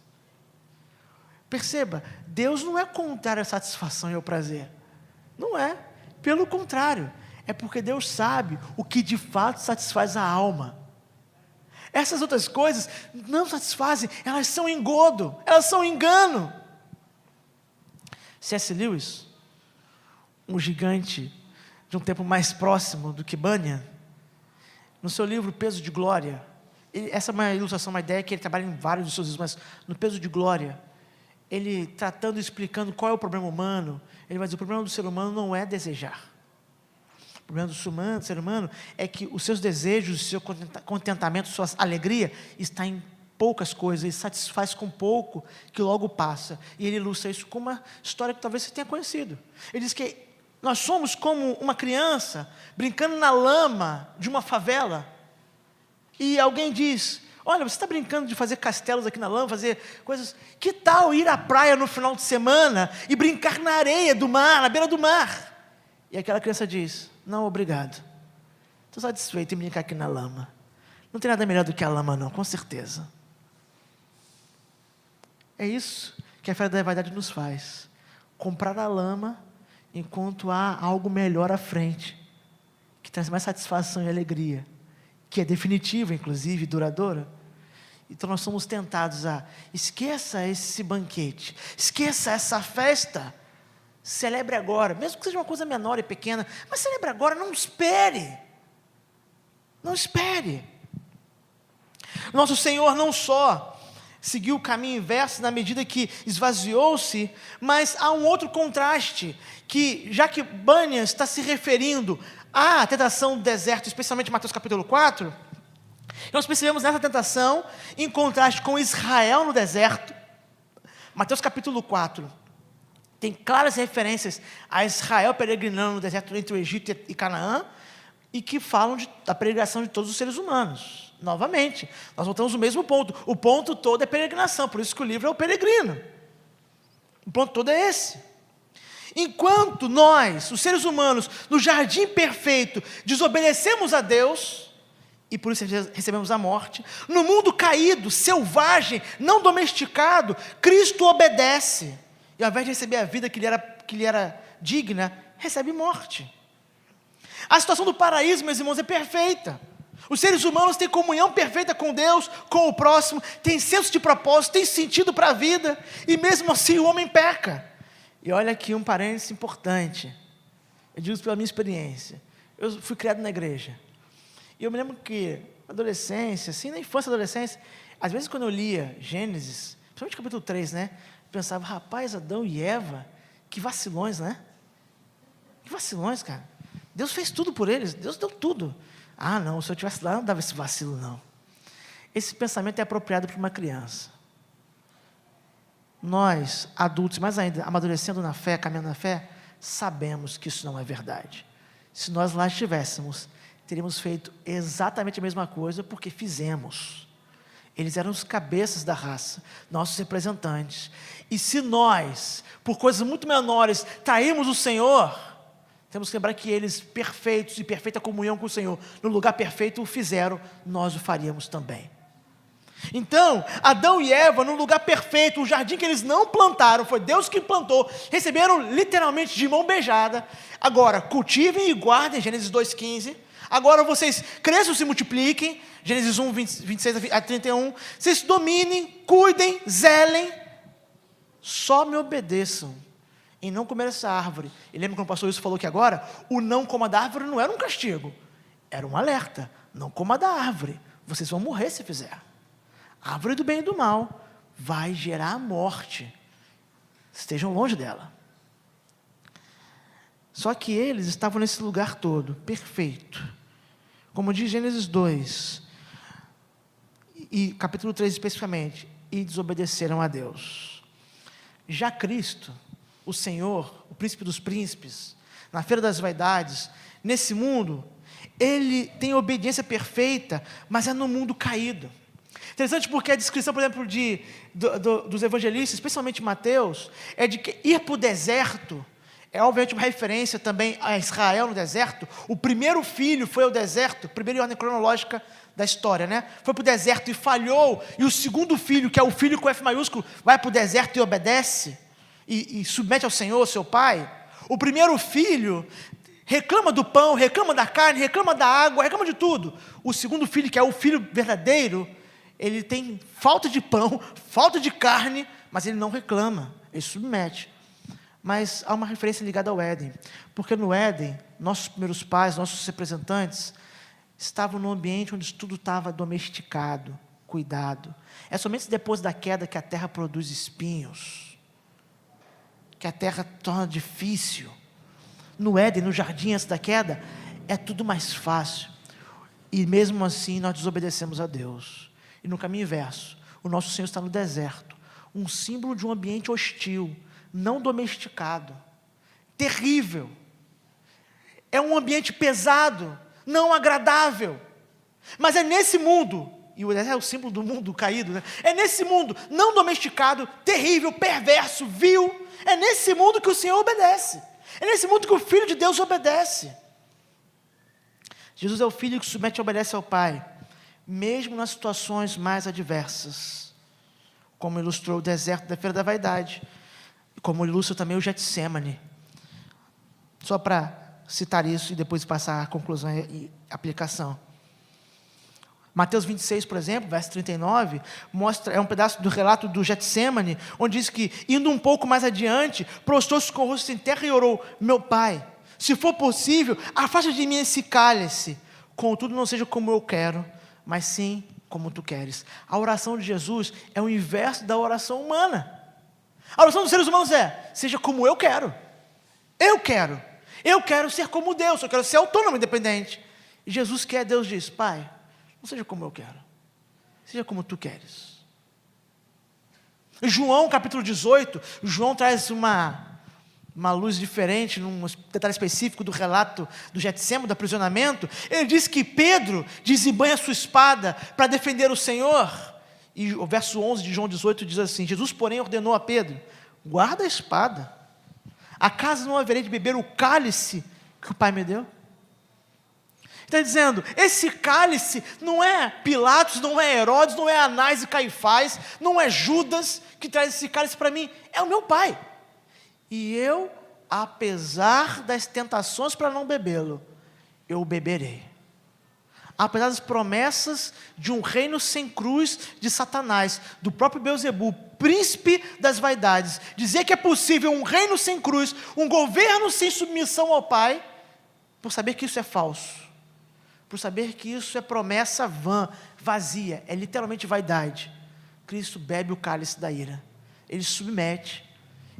A: Perceba, Deus não é contrário à satisfação e ao prazer, não é, pelo contrário, é porque Deus sabe o que de fato satisfaz a alma. Essas outras coisas não satisfazem, elas são engodo, elas são engano. C.S. Lewis, um gigante de um tempo mais próximo do que Bunyan, no seu livro Peso de Glória, essa é uma ilustração, uma ideia que ele trabalha em vários dos seus livros, mas no Peso de Glória, ele tratando e explicando qual é o problema humano, ele vai dizer, o problema do ser humano não é desejar. O problema do ser humano é que os seus desejos, o seu contentamento, sua alegria está em poucas coisas, ele satisfaz com pouco que logo passa. E ele ilustra isso com uma história que talvez você tenha conhecido. Ele diz que nós somos como uma criança brincando na lama de uma favela. E alguém diz, olha, você está brincando de fazer castelos aqui na lama, fazer coisas, que tal ir à praia no final de semana e brincar na areia do mar, na beira do mar? E aquela criança diz, não, obrigado, estou satisfeito em brincar aqui na lama, não tem nada melhor do que a lama não, com certeza. É isso que a feira da vaidade nos faz, comprar a lama, enquanto há algo melhor à frente, que traz mais satisfação e alegria, que é definitiva, inclusive, duradoura. Então nós somos tentados a, esqueça esse banquete, esqueça essa festa, celebre agora, mesmo que seja uma coisa menor e pequena, mas celebre agora, não espere, Nosso Senhor não só seguiu o caminho inverso na medida que esvaziou-se, mas há um outro contraste, que já que Bunyan está se referindo à tentação do deserto, especialmente em Mateus capítulo 4, nós percebemos nessa tentação, em contraste com Israel no deserto, Mateus capítulo 4, tem claras referências a Israel peregrinando no deserto entre o Egito e Canaã, e que falam da peregrinação de todos os seres humanos. Novamente, nós voltamos ao mesmo ponto. O ponto todo é peregrinação, por isso que o livro é o peregrino. O ponto todo é esse. Enquanto nós, os seres humanos, no jardim perfeito, desobedecemos a Deus, e por isso recebemos a morte, no mundo caído, selvagem, não domesticado, Cristo obedece, e ao invés de receber a vida que lhe era digna, recebe morte. A situação do paraíso, meus irmãos, é perfeita. Os seres humanos têm comunhão perfeita com Deus, com o próximo, têm senso de propósito, têm sentido para a vida, e mesmo assim o homem peca. E olha aqui um parênteses importante, eu digo isso pela minha experiência. Eu fui criado na igreja, e eu me lembro que na adolescência, assim, na infância e adolescência, às vezes quando eu lia Gênesis, principalmente capítulo 3, né, eu pensava, rapaz, Adão e Eva, que vacilões, né? Que vacilões, cara. Deus fez tudo por eles, Deus deu tudo. Ah, não, se eu estivesse lá, não dava esse vacilo, não. Esse pensamento é apropriado para uma criança. Nós, adultos, mais ainda, amadurecendo na fé, caminhando na fé, sabemos que isso não é verdade. Se nós lá estivéssemos, teríamos feito exatamente a mesma coisa, porque fizemos. Eles eram os cabeças da raça, nossos representantes. E se nós, por coisas muito menores, traímos o Senhor, temos que lembrar que eles, perfeitos e perfeita comunhão com o Senhor, no lugar perfeito o fizeram, nós o faríamos também. Então, Adão e Eva, no lugar perfeito, o jardim que eles não plantaram, foi Deus que plantou, receberam literalmente de mão beijada. Agora, cultivem e guardem, Gênesis 2,15. Agora vocês cresçam e se multipliquem, Gênesis 1, 26 a 31. Vocês dominem, cuidem, zelem, só me obedeçam em não comer essa árvore. E lembra quando o pastor Wilson falou que agora, o não coma da árvore não era um castigo, era um alerta. Não coma da árvore, vocês vão morrer se fizer. A árvore do bem e do mal vai gerar a morte. Estejam longe dela. Só que eles estavam nesse lugar todo, perfeito. Como diz Gênesis 2, e capítulo 3 especificamente, e desobedeceram a Deus. Já Cristo, o Senhor, o príncipe dos príncipes, na feira das vaidades, nesse mundo, ele tem obediência perfeita, mas é no mundo caído. Interessante porque a descrição, por exemplo, dos evangelistas, especialmente Mateus, é de que ir para o deserto, é obviamente uma referência também a Israel no deserto. O primeiro filho foi ao deserto, primeiro em ordem cronológica da história, né? Foi para o deserto e falhou, e o segundo filho, que é o filho com F maiúsculo, vai para o deserto e obedece, e submete ao Senhor, seu pai. O primeiro filho reclama do pão, reclama da carne, reclama da água, reclama de tudo. O segundo filho, que é o filho verdadeiro, ele tem falta de pão, falta de carne, mas ele não reclama, ele submete. Mas há uma referência ligada ao Éden, porque no Éden, nossos primeiros pais, nossos representantes, estavam num ambiente onde tudo estava domesticado, cuidado. É somente depois da queda que a terra produz espinhos, que a terra torna difícil. No Éden, no jardim antes da queda, é tudo mais fácil. E mesmo assim nós desobedecemos a Deus. E no caminho inverso, o nosso Senhor está no deserto, um símbolo de um ambiente hostil, não domesticado, terrível. É um ambiente pesado, não agradável. Mas é nesse mundo, e o deserto é o símbolo do mundo caído, né? É nesse mundo não domesticado, terrível, perverso, vil, é nesse mundo que o Senhor obedece. É nesse mundo que o Filho de Deus obedece. Jesus é o Filho que submete e obedece ao Pai, mesmo nas situações mais adversas, como ilustrou o deserto da feira da vaidade, como ilustra também o Getsêmani. Só para citar isso e depois passar a conclusão e aplicação. Mateus 26, por exemplo, verso 39, é um pedaço do relato do Getsêmani, onde diz que, indo um pouco mais adiante, prostrou-se com o rosto em terra e orou: meu Pai, se for possível, afasta de mim esse cálice, contudo não seja como eu quero, mas sim como tu queres. A oração de Jesus é o inverso da oração humana. A oração dos seres humanos é: seja como eu quero. Eu quero ser como Deus, eu quero ser autônomo, independente. E Jesus, que é Deus, diz: Pai, não seja como eu quero, seja como tu queres. João capítulo 18, João traz uma uma luz diferente, num detalhe específico do relato do Getsêmani, do aprisionamento, ele diz que Pedro desembanha sua espada para defender o Senhor. E o verso 11 de João 18 diz assim: Jesus, porém, ordenou a Pedro: guarda a espada. Acaso não haverei de beber o cálice que o Pai me deu? Está dizendo, esse cálice não é Pilatos, não é Herodes, não é Anás e Caifás, não é Judas que traz esse cálice para mim, é o meu Pai. E eu, apesar das tentações para não bebê-lo, eu o beberei. Apesar das promessas de um reino sem cruz de Satanás, do próprio Beelzebul, príncipe das vaidades, dizer que é possível um reino sem cruz, um governo sem submissão ao Pai, por saber que isso é falso, por saber que isso é promessa vã, vazia, é literalmente vaidade. Cristo bebe o cálice da ira, ele se submete,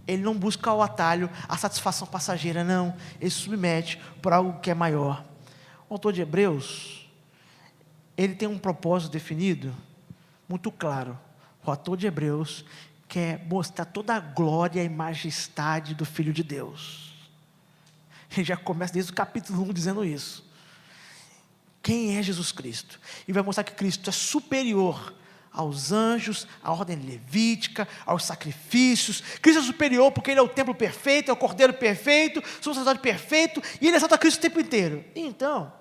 A: ele não busca o atalho, a satisfação passageira, não, ele se submete por algo que é maior. O autor de Hebreus, ele tem um propósito definido, muito claro. O autor de Hebreus quer mostrar toda a glória e majestade do Filho de Deus. Ele já começa desde o capítulo 1 dizendo isso. Quem é Jesus Cristo? E vai mostrar que Cristo é superior aos anjos, à ordem levítica, aos sacrifícios. Cristo é superior porque Ele é o templo perfeito, é o cordeiro perfeito, o sacerdote perfeito, e Ele exalta Cristo o tempo inteiro. E então,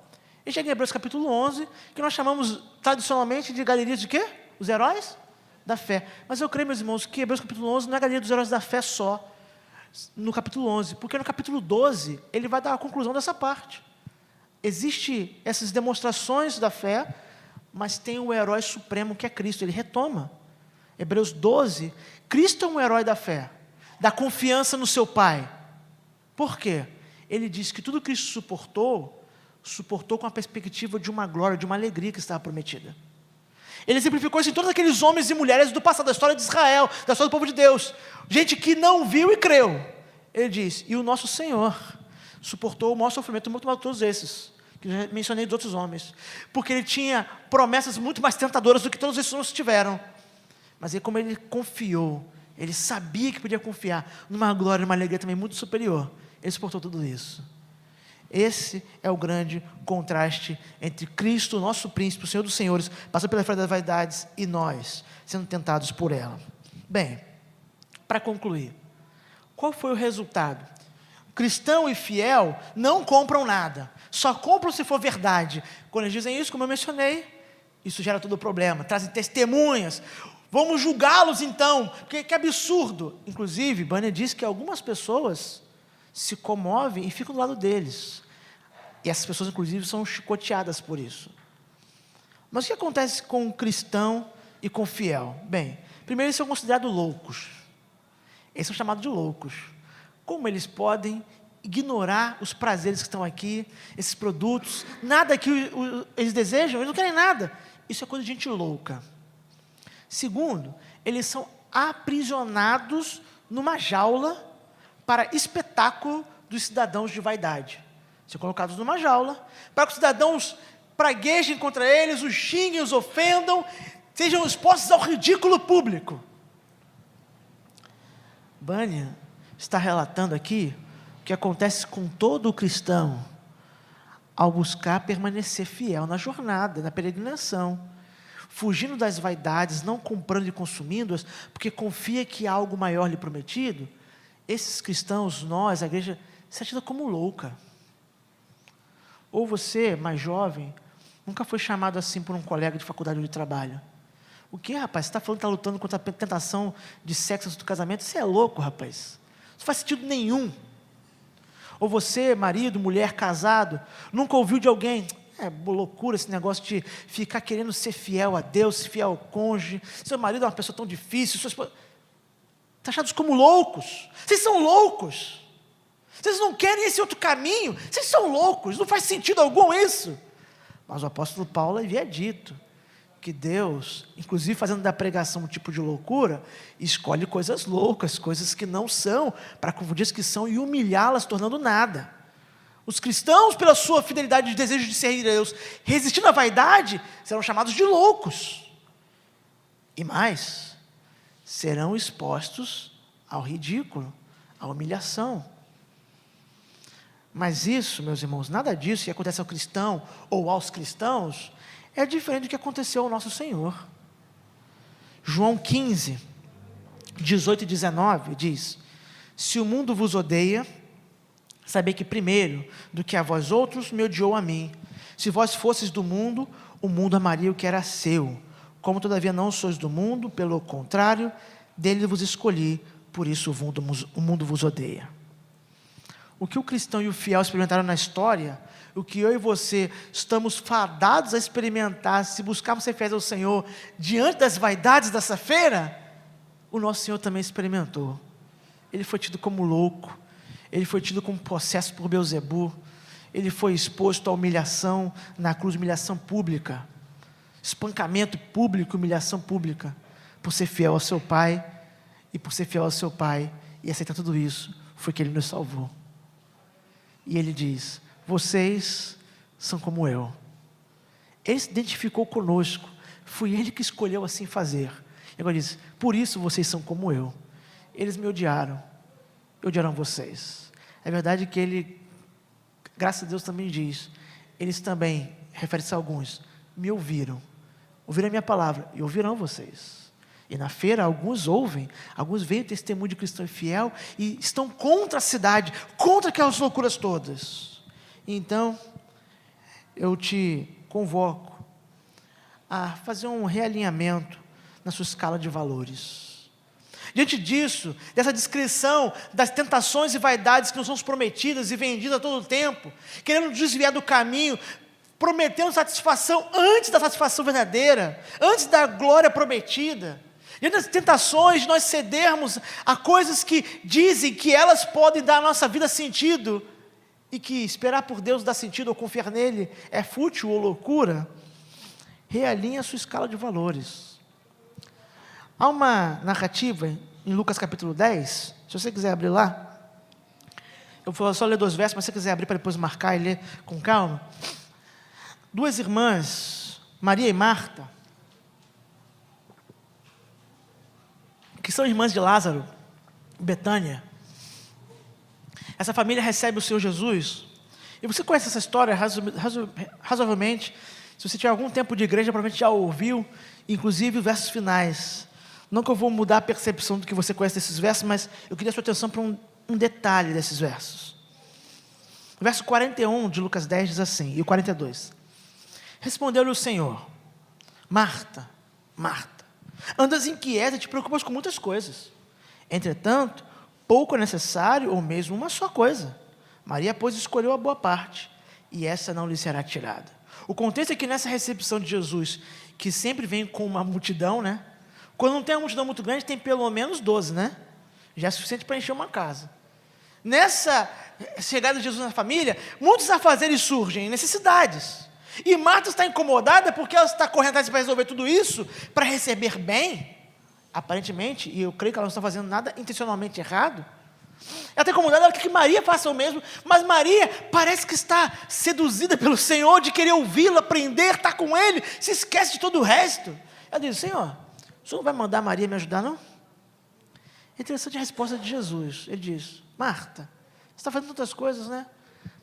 A: ele chega em Hebreus capítulo 11, que nós chamamos tradicionalmente de galeria de quê? Os heróis da fé. Mas eu creio, meus irmãos, que Hebreus capítulo 11 não é a galeria dos heróis da fé só, no capítulo 11, porque no capítulo 12, ele vai dar a conclusão dessa parte. Existem essas demonstrações da fé, mas tem o herói supremo que é Cristo, ele retoma. Hebreus 12, Cristo é um herói da fé, da confiança no seu Pai. Por quê? Ele diz que tudo que Cristo suportou com a perspectiva de uma glória, de uma alegria que estava prometida. Ele exemplificou isso em todos aqueles homens e mulheres do passado, da história de Israel, da história do povo de Deus, gente que não viu e creu. Ele diz, e o nosso Senhor suportou o maior sofrimento, muito maior de todos esses, que já mencionei dos outros homens, porque ele tinha promessas muito mais tentadoras do que todos esses homens tiveram, mas ele, como ele confiou, ele sabia que podia confiar numa glória, numa alegria também muito superior, ele suportou tudo isso. Esse é o grande contraste entre Cristo, nosso príncipe, o Senhor dos senhores, passando pela feira das vaidades, e nós, sendo tentados por ela. Bem, para concluir, qual foi o resultado? Cristão e fiel não compram nada, só compram se for verdade. Quando eles dizem isso, como eu mencionei, isso gera todo o problema, trazem testemunhas, vamos julgá-los então, porque que absurdo. Inclusive, Bunyan diz que algumas pessoas se comovem e ficam do lado deles, e essas pessoas inclusive são chicoteadas por isso. Mas o que acontece com o cristão e com o fiel? Bem, primeiro eles são considerados loucos, eles são chamados de loucos. Como eles podem ignorar os prazeres que estão aqui, esses produtos, nada que eles desejam, eles não querem nada, isso é coisa de gente louca. Segundo, eles são aprisionados numa jaula para espetáculo dos cidadãos de vaidade. São colocados numa jaula, para que os cidadãos praguejem contra eles, os xinguem, os ofendam, sejam expostos ao ridículo público. Bunyan está relatando aqui o que acontece com todo o cristão ao buscar permanecer fiel na jornada, na peregrinação, fugindo das vaidades, não comprando e consumindo-as, porque confia que há algo maior lhe prometido. Esses cristãos, nós, a igreja, se atira como louca. Ou você, mais jovem, nunca foi chamado assim por um colega de faculdade ou de trabalho. O que, rapaz? Você está falando que está lutando contra a tentação de sexo antes do casamento? Você é louco, rapaz. Não faz sentido nenhum. Ou você, marido, mulher, casado, nunca ouviu de alguém, é loucura esse negócio de ficar querendo ser fiel a Deus, fiel ao cônjuge, seu marido é uma pessoa tão difícil, sua esposa... Taxados como loucos. Vocês são loucos. Vocês não querem esse outro caminho. Vocês são loucos. Não faz sentido algum isso. Mas o apóstolo Paulo havia dito que Deus, inclusive fazendo da pregação um tipo de loucura, escolhe coisas loucas, coisas que não são, para confundir as que são e humilhá-las, tornando nada. Os cristãos, pela sua fidelidade e desejo de servir a Deus, resistindo à vaidade, serão chamados de loucos. E mais, serão expostos ao ridículo, à humilhação. Mas isso, meus irmãos, nada disso que acontece ao cristão ou aos cristãos é diferente do que aconteceu ao nosso Senhor. João 15, 18 e 19 diz: se o mundo vos odeia, sabei que primeiro do que a vós outros me odiou a mim. Se vós fosseis do mundo, o mundo amaria o que era seu. Como todavia não sois do mundo, pelo contrário, dele vos escolhi, por isso o mundo vos odeia. O que o cristão e o fiel experimentaram na história, o que eu e você estamos fadados a experimentar, se buscarmos ser fiéis ao Senhor, diante das vaidades dessa feira, o nosso Senhor também experimentou. Ele foi tido como louco, ele foi tido como possesso por Beelzebu, ele foi exposto à humilhação na cruz, humilhação pública, espancamento público, humilhação pública, por ser fiel ao seu Pai, e por ser fiel ao seu Pai, e aceitar tudo isso, foi que Ele nos salvou. E Ele diz: vocês são como eu. Ele se identificou conosco, foi Ele que escolheu assim fazer. E agora diz: por isso vocês são como eu. Eles me odiaram, odiaram vocês. É verdade que Ele, graças a Deus, também diz, eles também, refere-se a alguns, me ouviram a minha palavra, e ouvirão vocês. E na feira, alguns ouvem, alguns veem o testemunho de cristão e fiel, e estão contra a cidade, contra aquelas loucuras todas. Então, eu te convoco a fazer um realinhamento na sua escala de valores. Diante disso, dessa descrição das tentações e vaidades que nos são prometidas e vendidas a todo tempo, querendo desviar do caminho, prometendo satisfação antes da satisfação verdadeira, antes da glória prometida, diante das tentações de nós cedermos a coisas que dizem que elas podem dar à nossa vida sentido, e que esperar por Deus dar sentido ou confiar nele é fútil ou loucura, realinhe a sua escala de valores. Há uma narrativa em Lucas capítulo 10, se você quiser abrir lá, eu vou só ler 2 versos, mas se você quiser abrir para depois marcar e ler com calma. 2 irmãs, Maria e Marta, que são irmãs de Lázaro, Betânia. Essa família recebe o Senhor Jesus, e você conhece essa história razoavelmente. Se você tiver algum tempo de igreja, provavelmente já ouviu, inclusive os versos finais. Não que eu vou mudar a percepção do que você conhece desses versos, mas eu queria a sua atenção para um detalhe desses versos. O verso 41 de Lucas 10 diz assim, e o 42. Respondeu-lhe o Senhor: Marta, Marta, andas inquieta e te preocupas com muitas coisas. Entretanto, pouco é necessário, ou mesmo uma só coisa. Maria, pois, escolheu a boa parte, e essa não lhe será tirada. O contexto é que nessa recepção de Jesus, que sempre vem com uma multidão, né? Quando não tem uma multidão muito grande, tem pelo menos 12, né? Já é suficiente para encher uma casa. Nessa chegada de Jesus na família, muitos afazeres surgem, necessidades. E Marta está incomodada porque ela está correndo atrás para resolver tudo isso, para receber bem, aparentemente, e eu creio que ela não está fazendo nada intencionalmente errado. Ela está incomodada, ela quer que Maria faça o mesmo, mas Maria parece que está seduzida pelo Senhor, de querer ouvi-lo, aprender, estar com Ele, se esquece de todo o resto. Ela diz: Senhor, o Senhor não vai mandar Maria me ajudar, não? É interessante a resposta de Jesus. Ele diz: Marta, você está fazendo tantas coisas, né?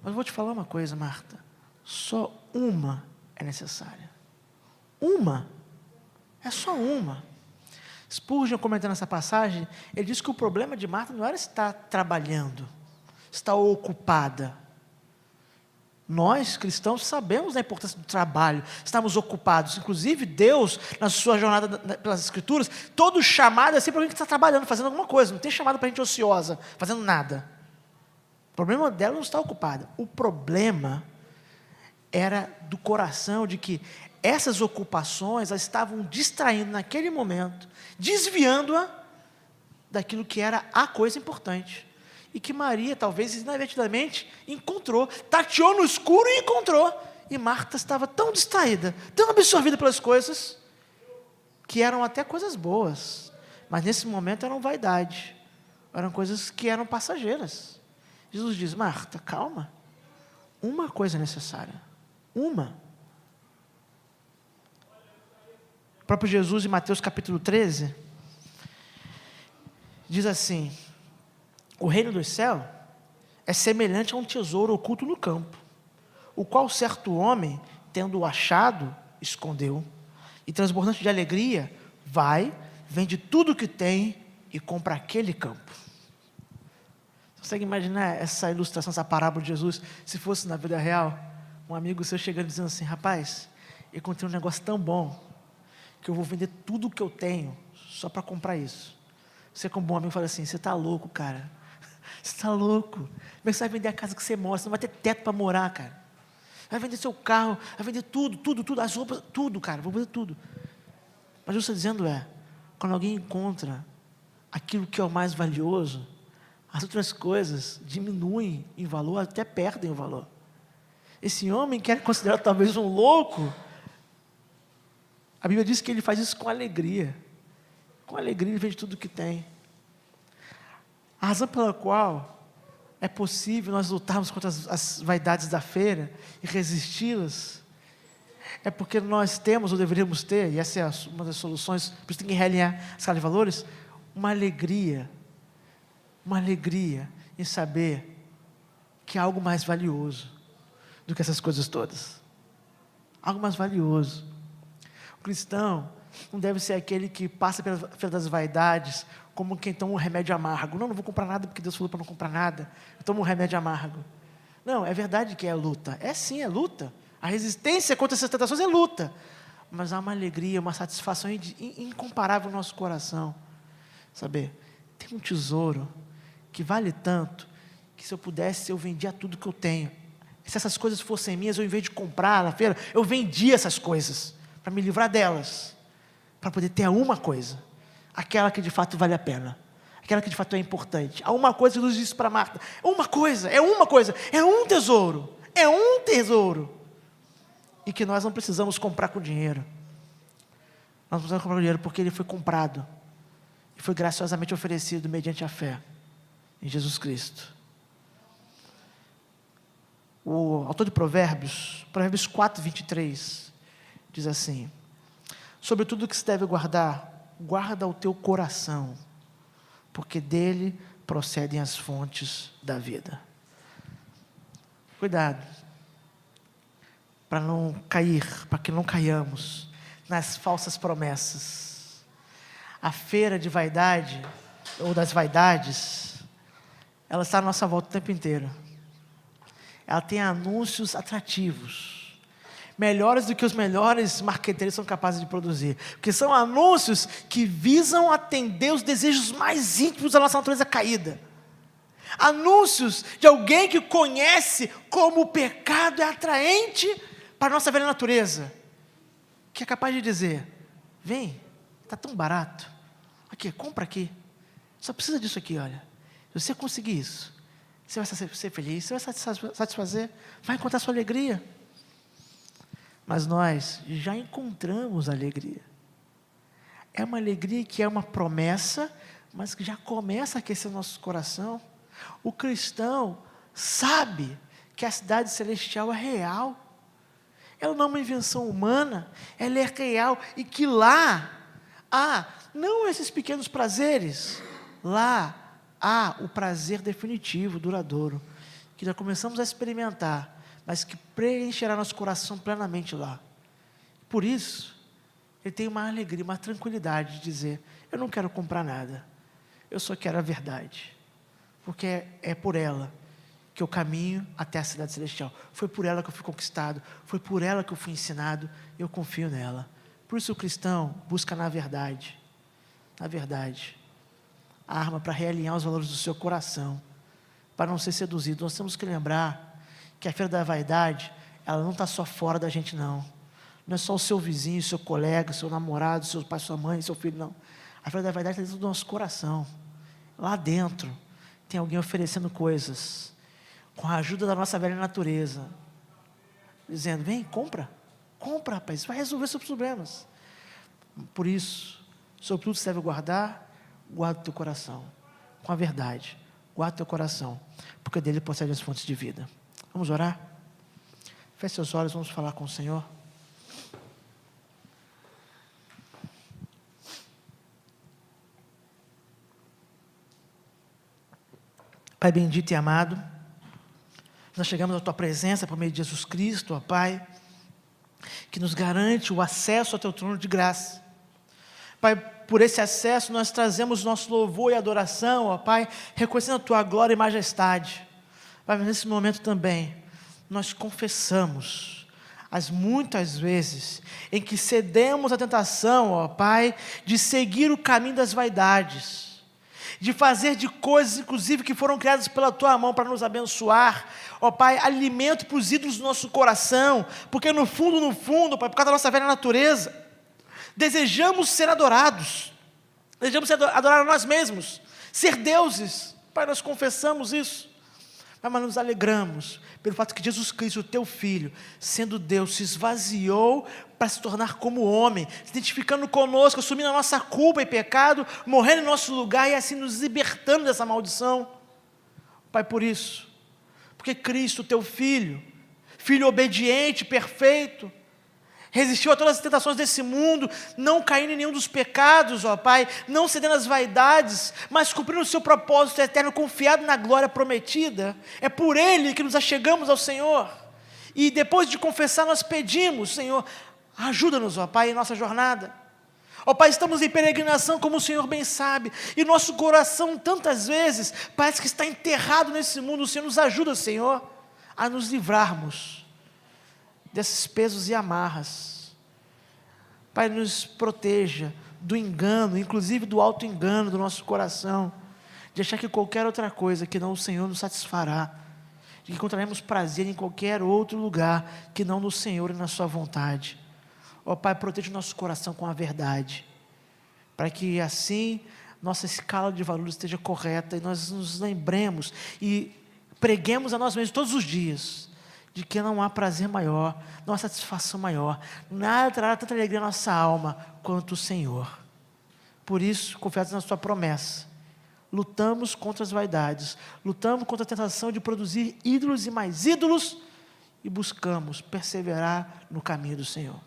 A: Mas eu vou te falar uma coisa, Marta. Só uma é necessária. Uma. É só uma. Spurgeon, comentando essa passagem, ele diz que o problema de Marta não era estar trabalhando, estar ocupada. Nós, cristãos, sabemos da importância do trabalho, estamos ocupados. Inclusive, Deus, na sua jornada pelas Escrituras, todo chamado é sempre alguém que está trabalhando, fazendo alguma coisa. Não tem chamado para gente ociosa, fazendo nada. O problema dela não está ocupada. O problema era do coração, de que essas ocupações a estavam distraindo naquele momento, desviando-a daquilo que era a coisa importante. E que Maria, talvez inadvertidamente, encontrou, tateou no escuro e encontrou. E Marta estava tão distraída, tão absorvida pelas coisas, que eram até coisas boas, mas nesse momento eram vaidade, eram coisas que eram passageiras. Jesus diz: Marta, calma, uma coisa é necessária, uma. O próprio Jesus, em Mateus capítulo 13, diz assim: o reino dos céus é semelhante a um tesouro oculto no campo, o qual certo homem, tendo-o achado, escondeu, e transbordante de alegria, vai, vende tudo o que tem e compra aquele campo. Você consegue imaginar essa ilustração, essa parábola de Jesus, se fosse na vida real? Um amigo seu chegando dizendo assim: rapaz, eu encontrei um negócio tão bom, que eu vou vender tudo o que eu tenho, só para comprar isso. Você, como bom amigo, fala assim: você está louco, cara. Você está louco. Como é que você vai vender a casa que você mora? Você não vai ter teto para morar, cara. Vai vender seu carro, vai vender tudo, as roupas, tudo, cara, vou vender tudo. Mas o que eu estou dizendo é, quando alguém encontra aquilo que é o mais valioso, as outras coisas diminuem em valor, até perdem o valor. Esse homem que era considerado talvez um louco, a Bíblia diz que ele faz isso com alegria. Com alegria ele vende tudo o que tem. A razão pela qual é possível nós lutarmos contra as vaidades da feira e resisti-las, é porque nós temos, ou deveríamos ter, e essa é uma das soluções, por isso tem que realinhar a escala de valores, uma alegria em saber que há algo mais valioso do que essas coisas todas. Algo mais valioso. O cristão não deve ser aquele que passa pela feira das vaidades como quem toma um remédio amargo. Não vou comprar nada porque Deus falou para não comprar nada. Eu tomo um remédio amargo. Não, é verdade que é luta. É sim, é luta. A resistência contra essas tentações é luta. Mas há uma alegria, uma satisfação incomparável no nosso coração. Saber, tem um tesouro que vale tanto que se eu pudesse, eu vendia tudo que eu tenho. Se essas coisas fossem minhas, eu, em vez de comprar na feira, eu vendia essas coisas para me livrar delas, para poder ter uma coisa, aquela que de fato vale a pena, aquela que de fato é importante. Há uma coisa que Jesus disse para Marta: é um tesouro, e que nós não precisamos comprar com dinheiro. Nós não precisamos comprar com dinheiro porque ele foi comprado e foi graciosamente oferecido mediante a fé em Jesus Cristo. O autor de Provérbios 4, 23, diz assim: sobre tudo que se deve guardar, guarda o teu coração, porque dele procedem as fontes da vida. Cuidado, para que não caiamos nas falsas promessas. A feira de vaidade, ou das vaidades, ela está à nossa volta o tempo inteiro. Ela tem anúncios atrativos, melhores do que os melhores marqueteiros são capazes de produzir, porque são anúncios que visam atender os desejos mais íntimos da nossa natureza caída. Anúncios de alguém que conhece como o pecado é atraente para a nossa velha natureza, que é capaz de dizer: vem, está tão barato, aqui, compra aqui, só precisa disso aqui, olha, se você conseguir isso, você vai ser feliz, você vai satisfazer, vai encontrar sua alegria. Mas nós já encontramos a alegria. É uma alegria que é uma promessa, mas que já começa a aquecer o nosso coração. O cristão sabe que a cidade celestial é real. Ela não é uma invenção humana, ela é real. E que lá há, não esses pequenos prazeres, lá há o prazer definitivo, duradouro, que já começamos a experimentar, mas que preencherá nosso coração plenamente lá. Por isso, ele tem uma alegria, uma tranquilidade de dizer: eu não quero comprar nada, eu só quero a verdade, porque é por ela que eu caminho até a cidade celestial, foi por ela que eu fui conquistado, foi por ela que eu fui ensinado, eu confio nela. Por isso o cristão busca na verdade, a arma para realinhar os valores do seu coração, para não ser seduzido. Nós temos que lembrar que a feira da vaidade, ela não está só fora da gente, não é só o seu vizinho, seu colega, seu namorado, seu pai, sua mãe, seu filho, não. A feira da vaidade está dentro do nosso coração. Lá dentro tem alguém oferecendo coisas, com a ajuda da nossa velha natureza, dizendo: vem, compra, rapaz, vai resolver seus problemas. Por isso, sobre tudo se deve guarda o teu coração, com a verdade, guarda o teu coração, porque dele procedem as fontes de vida. Vamos orar? Feche seus olhos, vamos falar com o Senhor. Pai bendito e amado, Nós chegamos à Tua presença por meio de Jesus Cristo, ó Pai, que nos garante o acesso ao Teu trono de graça. Pai, por esse acesso nós trazemos nosso louvor e adoração, ó Pai, reconhecendo a Tua glória e majestade. Pai, mas nesse momento também, nós confessamos as muitas vezes em que cedemos à tentação, ó Pai, de seguir o caminho das vaidades, de fazer de coisas, inclusive, que foram criadas pela Tua mão para nos abençoar, ó Pai, alimento para os ídolos do nosso coração, porque no fundo, Pai, por causa da nossa velha natureza, desejamos ser adorados, desejamos adorar a nós mesmos, ser deuses. Pai, nós confessamos isso, Pai, mas nos alegramos pelo fato que Jesus Cristo, o Teu Filho, sendo Deus, se esvaziou para se tornar como homem, se identificando conosco, assumindo a nossa culpa e pecado, morrendo em nosso lugar e assim nos libertando dessa maldição. Pai, por isso, porque Cristo, Teu Filho, Filho obediente, perfeito, resistiu a todas as tentações desse mundo, não caindo em nenhum dos pecados, ó Pai, não cedendo às vaidades, mas cumprindo o seu propósito eterno, confiado na glória prometida. É por Ele que nos achegamos ao Senhor. E depois de confessar, nós pedimos: Senhor, ajuda-nos, ó Pai, em nossa jornada. Ó Pai, estamos em peregrinação, como o Senhor bem sabe, e nosso coração, tantas vezes, parece que está enterrado nesse mundo. O Senhor nos ajuda, Senhor, a nos livrarmos desses pesos e amarras. Pai, nos proteja do engano, inclusive do auto-engano do nosso coração, de achar que qualquer outra coisa que não o Senhor nos satisfará, de que encontraremos prazer em qualquer outro lugar que não no Senhor e na Sua vontade. Ó Pai, proteja o nosso coração com a verdade, para que assim nossa escala de valores esteja correta e nós nos lembremos e preguemos a nós mesmos todos os dias de que não há prazer maior, não há satisfação maior, nada trará tanta alegria à nossa alma quanto o Senhor. Por isso, confiados na Sua promessa, lutamos contra as vaidades, lutamos contra a tentação de produzir ídolos e mais ídolos, e buscamos perseverar no caminho do Senhor.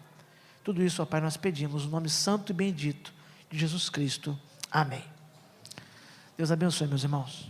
A: Tudo isso, ó Pai, nós pedimos no nome santo e bendito de Jesus Cristo. Amém. Deus abençoe, meus irmãos.